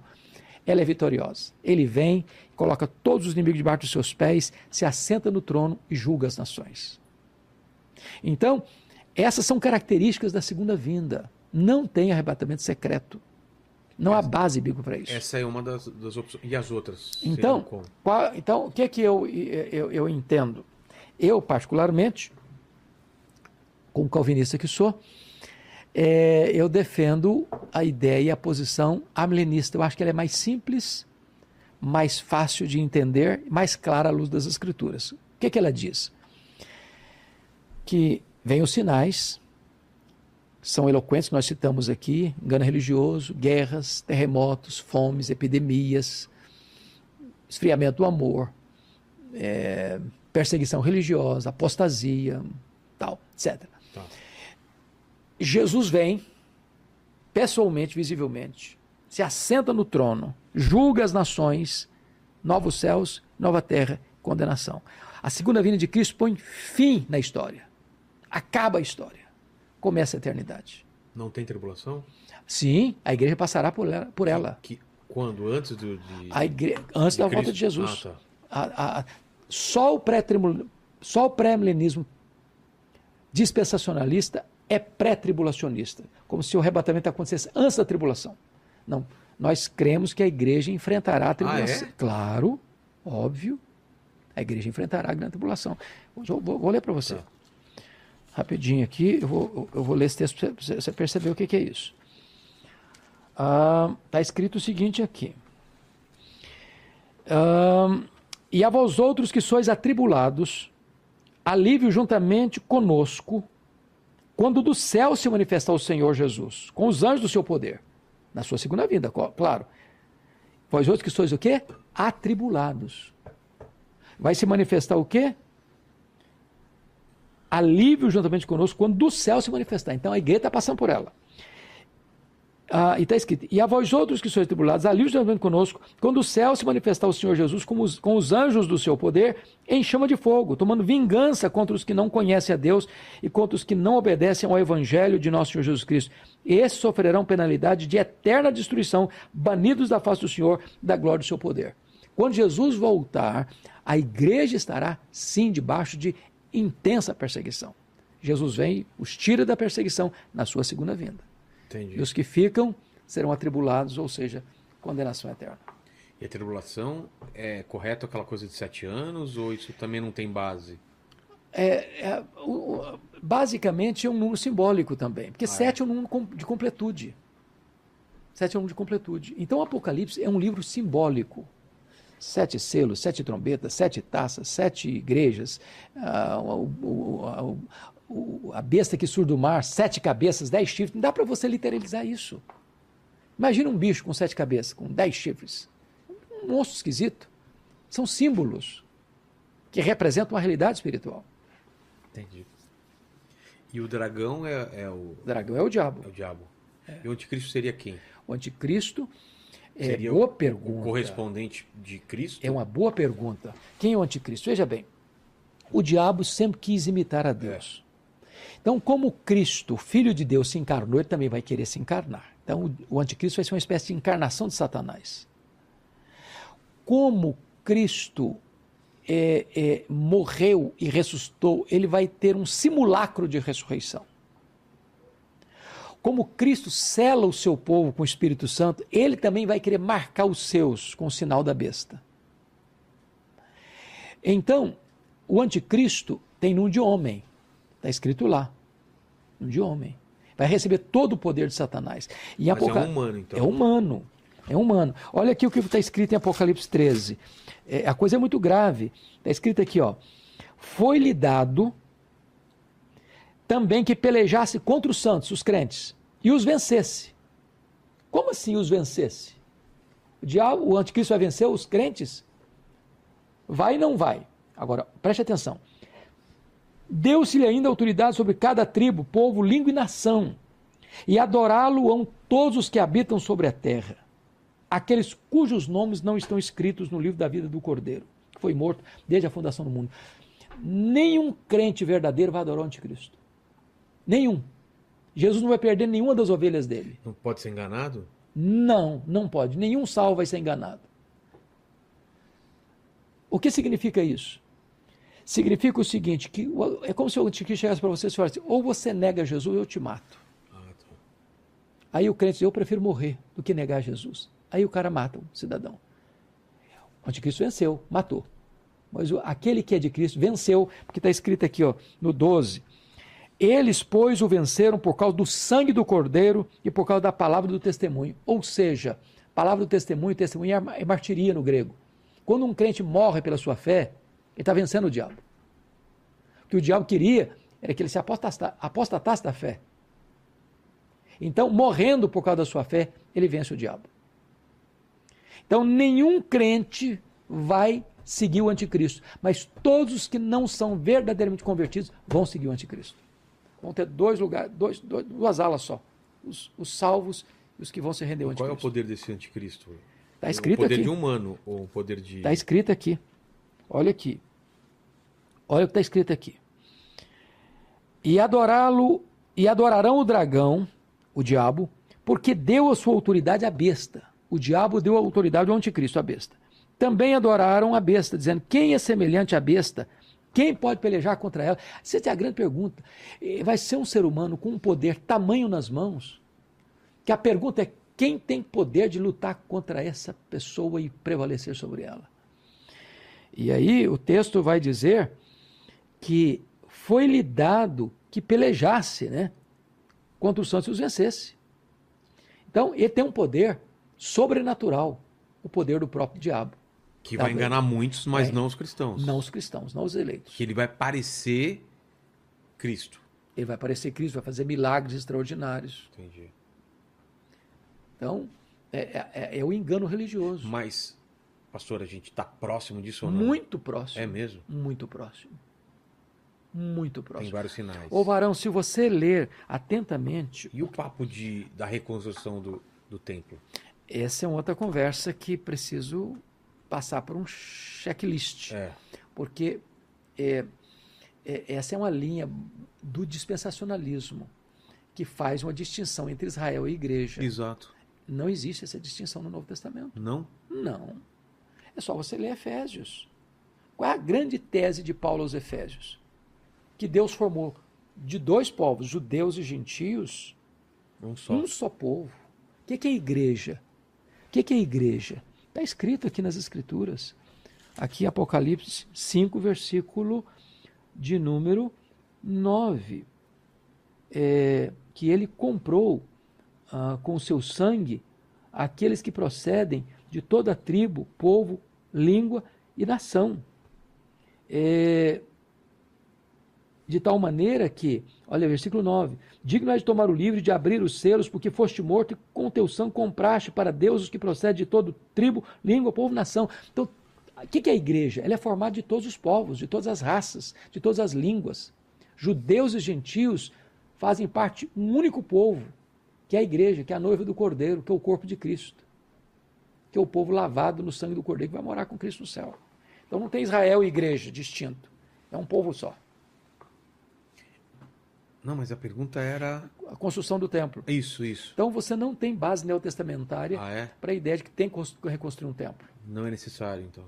ela é vitoriosa. Ele vem, coloca todos os inimigos debaixo dos seus pés, se assenta no trono e julga as nações. Então, essas são características da segunda vinda. Não tem arrebatamento secreto. Não há base bíblica para isso. Essa é uma das opções. E as outras? Então, o que é que eu entendo? Eu, particularmente, como calvinista que sou, eu defendo a ideia e a posição amilenista. Eu acho que ela é mais simples, mais fácil de entender, mais clara à luz das Escrituras. O que é que ela diz? Que vêm os sinais, são eloquentes, que nós citamos aqui, engano religioso, guerras, terremotos, fomes, epidemias, esfriamento do amor, perseguição religiosa, apostasia, tal, etc. Tá. Jesus vem, pessoalmente, visivelmente, se assenta no trono, julga as nações, novos céus, nova terra, condenação. A segunda vinda de Cristo põe fim na história, acaba a história, começa a eternidade. Não tem tribulação? Sim, a igreja passará por ela. Quando? Antes Antes da volta de Jesus. Tá. Só o pré-milenismo dispensacionalista é pré-tribulacionista, como se o arrebatamento acontecesse antes da tribulação. Não, nós cremos que a igreja enfrentará a tribulação. Claro, óbvio, a igreja enfrentará a grande tribulação. Vou ler para você. Tá. Rapidinho aqui, eu vou ler esse texto para você perceber o que é isso. Está escrito o seguinte aqui. E a vós outros que sois atribulados, alívio juntamente conosco, quando do céu se manifestar o Senhor Jesus, com os anjos do seu poder, na sua segunda vinda, claro. Vós outros que sois o quê? Atribulados. Vai se manifestar o quê? Alívio juntamente conosco, quando do céu se manifestar. Então a igreja está passando por ela. E está escrito, e a vós outros que sois tribulados, alívio juntamente conosco, quando do céu se manifestar o Senhor Jesus com os anjos do seu poder, em chama de fogo, tomando vingança contra os que não conhecem a Deus e contra os que não obedecem ao evangelho de nosso Senhor Jesus Cristo. Esses sofrerão penalidade de eterna destruição, banidos da face do Senhor, da glória do seu poder. Quando Jesus voltar, a igreja estará, sim, debaixo de intensa perseguição. Jesus vem, os tira da perseguição na sua segunda vinda. Entendi. E os que ficam serão atribulados, ou seja, condenação eterna. E a tribulação é correto aquela coisa de 7 anos ou isso também não tem base? Basicamente é um número simbólico também, porque 7 é um número de completude. 7 é um número de completude. Então o Apocalipse é um livro simbólico. 7 selos, 7 trombetas, 7 taças, 7 igrejas, a besta que surge do mar, 7 cabeças, 10 chifres. Não dá para você literalizar isso. Imagina um bicho com 7 cabeças, com 10 chifres. Um monstro esquisito. São símbolos que representam uma realidade espiritual. Entendi. E o dragão é o... O dragão é o diabo. É o diabo. E o anticristo seria quem? O anticristo Seria boa o pergunta. correspondente de Cristo? É uma boa pergunta. Quem é o anticristo? Veja bem, o diabo sempre quis imitar a Deus. Então, como Cristo, Filho de Deus, se encarnou, ele também vai querer se encarnar. Então, o anticristo vai ser uma espécie de encarnação de Satanás. Como Cristo morreu e ressuscitou, ele vai ter um simulacro de ressurreição. Como Cristo sela o seu povo com o Espírito Santo, ele também vai querer marcar os seus com o sinal da besta. Então, o anticristo tem nome de homem. Está escrito lá. Nome de homem. Vai receber todo o poder de Satanás. E Mas é humano, então. É humano. É humano. Olha aqui o que está escrito em Apocalipse 13. A coisa é muito grave. Está escrito aqui, ó. Foi-lhe dado também que pelejasse contra os santos, os crentes, e os vencesse. Como assim os vencesse? O diabo, o anticristo vai vencer os crentes? Vai e não vai. Agora, preste atenção. Deu-se-lhe ainda autoridade sobre cada tribo, povo, língua e nação, e adorá-lo-ão todos os que habitam sobre a terra, aqueles cujos nomes não estão escritos no livro da vida do Cordeiro, que foi morto desde a fundação do mundo. Nenhum crente verdadeiro vai adorar o anticristo. Nenhum. Jesus não vai perder nenhuma das ovelhas dele. Não pode ser enganado? Não, não pode. Nenhum salvo vai ser enganado. O que significa isso? Significa o seguinte, que é como se o anticristo chegasse para você e falasse, ou você nega Jesus ou eu te mato. Ah, tá. Aí o crente diz, eu prefiro morrer do que negar Jesus. Aí o cara mata o cidadão. O anticristo venceu, matou. Mas aquele que é de Cristo venceu, porque está escrito aqui, ó, no 12. Eles, pois, o venceram por causa do sangue do Cordeiro e por causa da palavra do testemunho. Ou seja, palavra do testemunho é martiria no grego. Quando um crente morre pela sua fé, ele está vencendo o diabo. O que o diabo queria era que ele se apostatasse da fé. Então, morrendo por causa da sua fé, ele vence o diabo. Então, nenhum crente vai seguir o anticristo, mas todos os que não são verdadeiramente convertidos vão seguir o anticristo. Vão ter duas alas só. Os salvos e os que vão se render ao anticristo. Qual é o poder desse anticristo? Está escrito aqui. O poder de humano ou o poder de... Está escrito aqui. Olha aqui. Olha o que está escrito aqui. E adorarão o dragão, o diabo, porque deu a sua autoridade à besta. O diabo deu a autoridade ao anticristo, à besta. Também adoraram a besta, dizendo, quem é semelhante à besta? Quem pode pelejar contra ela? Essa é a grande pergunta. Vai ser um ser humano com um poder tamanho nas mãos, que a pergunta é, quem tem poder de lutar contra essa pessoa e prevalecer sobre ela? E aí o texto vai dizer que foi-lhe dado que pelejasse, né, contra os santos e os vencesse. Então ele tem um poder sobrenatural, o poder do próprio diabo. Que vai enganar muitos, mas não os cristãos. Não os cristãos, não os eleitos. Que ele vai parecer Cristo. Ele vai parecer Cristo, vai fazer milagres extraordinários. Entendi. Então, é o engano religioso. Mas, pastor, a gente está próximo disso ou não? Muito próximo. É mesmo? Muito próximo. Muito próximo. Tem vários sinais. Ô varão, se você ler atentamente... E o papo da reconstrução do templo? Essa é uma outra conversa que preciso passar por um checklist. Porque essa é uma linha do dispensacionalismo que faz uma distinção entre Israel e igreja. Exato. Não existe essa distinção no Novo Testamento. Não? Não. É só você ler Efésios. Qual é a grande tese de Paulo aos Efésios? Que Deus formou de dois povos, judeus e gentios, um só povo. O que é igreja? O que é igreja? Está escrito aqui nas Escrituras. Aqui Apocalipse 5, versículo de número 9. Que ele comprou com o seu sangue aqueles que procedem de toda tribo, povo, língua e nação. De tal maneira que, olha, versículo 9, digno é de tomar o livro e de abrir os selos, porque foste morto e com teu sangue compraste para Deus os que procedem de todo tribo, língua, povo, nação. Então, O que é a igreja? Ela é formada de todos os povos, de todas as raças, de todas as línguas. Judeus e gentios fazem parte de um único povo, que é a igreja, que é a noiva do Cordeiro, que é o corpo de Cristo, que é o povo lavado no sangue do Cordeiro, que vai morar com Cristo no céu. Então não tem Israel e igreja distinto, é um povo só. Não, mas a pergunta era... A construção do templo. Isso. Então você não tem base neotestamentária para a ideia de que tem que reconstruir um templo. Não é necessário, então.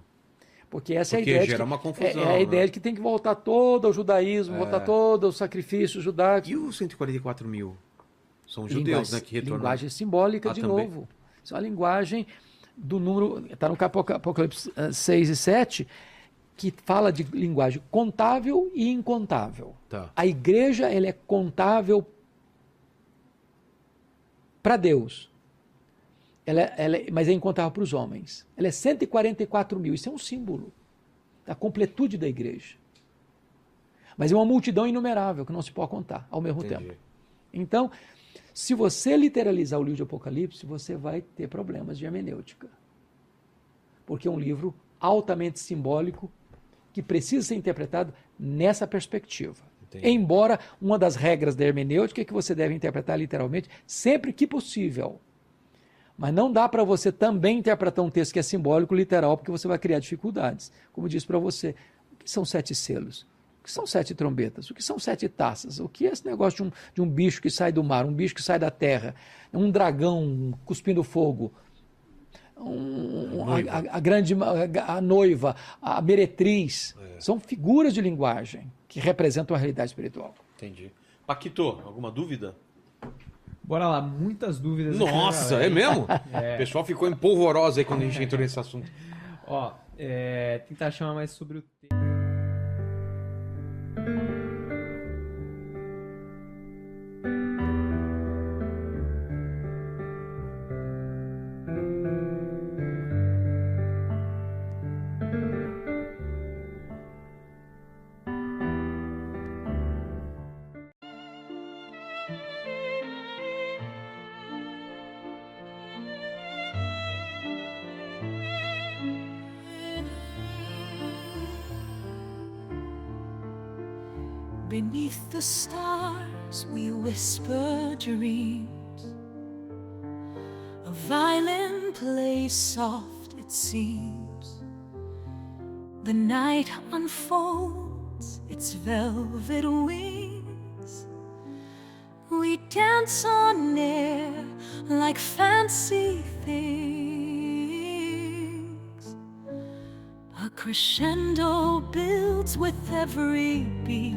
Porque essa é a ideia gera uma confusão. É a ideia de que tem que voltar todo o judaísmo, voltar todo o sacrifício judaico. E os 144 mil? São judeus, né, que retornam. Linguagem simbólica, de também. novo. Isso é uma linguagem do número... Está no Apocalipse 6 e 7, que fala de linguagem contável e incontável. Tá. A igreja ela é contável para Deus. Mas é incontável para os homens. Ela é 144 mil. Isso é um símbolo da completude da igreja. Mas é uma multidão inumerável que não se pode contar ao mesmo tempo. Então, se você literalizar o livro de Apocalipse, você vai ter problemas de hermenêutica. Porque é um livro altamente simbólico que precisa ser interpretado nessa perspectiva. Entendi. Embora uma das regras da hermenêutica é que você deve interpretar literalmente sempre que possível. Mas não dá para você também interpretar um texto que é simbólico literal, porque você vai criar dificuldades. Como eu disse para você, o que são 7 selos? O que são 7 trombetas? O que são 7 taças? O que é esse negócio de um bicho que sai do mar, um bicho que sai da terra, um dragão cuspindo fogo, a noiva, a meretriz? São figuras de linguagem que representam a realidade espiritual. Entendi. Paquito, alguma dúvida? Bora lá, muitas dúvidas. Nossa, aqui, é mesmo? O pessoal ficou empolvoroso aí quando a gente entrou nesse assunto. Ó, tentar chamar mais sobre o tema. Beneath the stars we whisper dreams. A violin plays soft, it seems. The night unfolds its velvet wings. We dance on air like fancy things. A crescendo builds with every beat.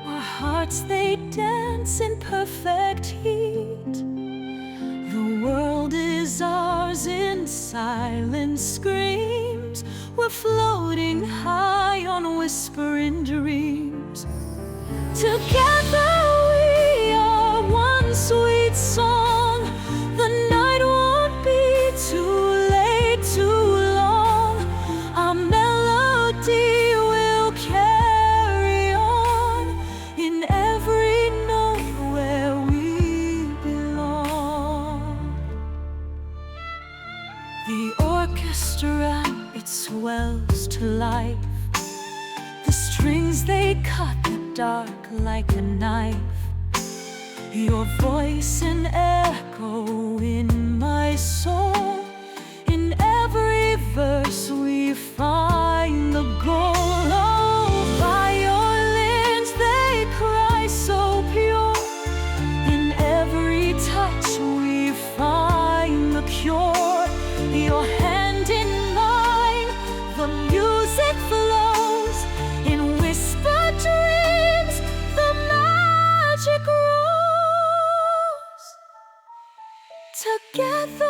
Our hearts, they dance in perfect heat. The world is ours in silent screams. We're floating high on whispering dreams. Together we are one sweet song. The night won't be too late, too long. Our melody will carry on in every note where we belong. The orchestra, it swells to life. The strings, they cut the dark like a knife. Your voice an echo in my soul. In every verse we find the goal. Oh, violins, they cry so pure. In every touch we find the cure. Your hand in mine, the music flows. In whispered dreams, the magic grows. Together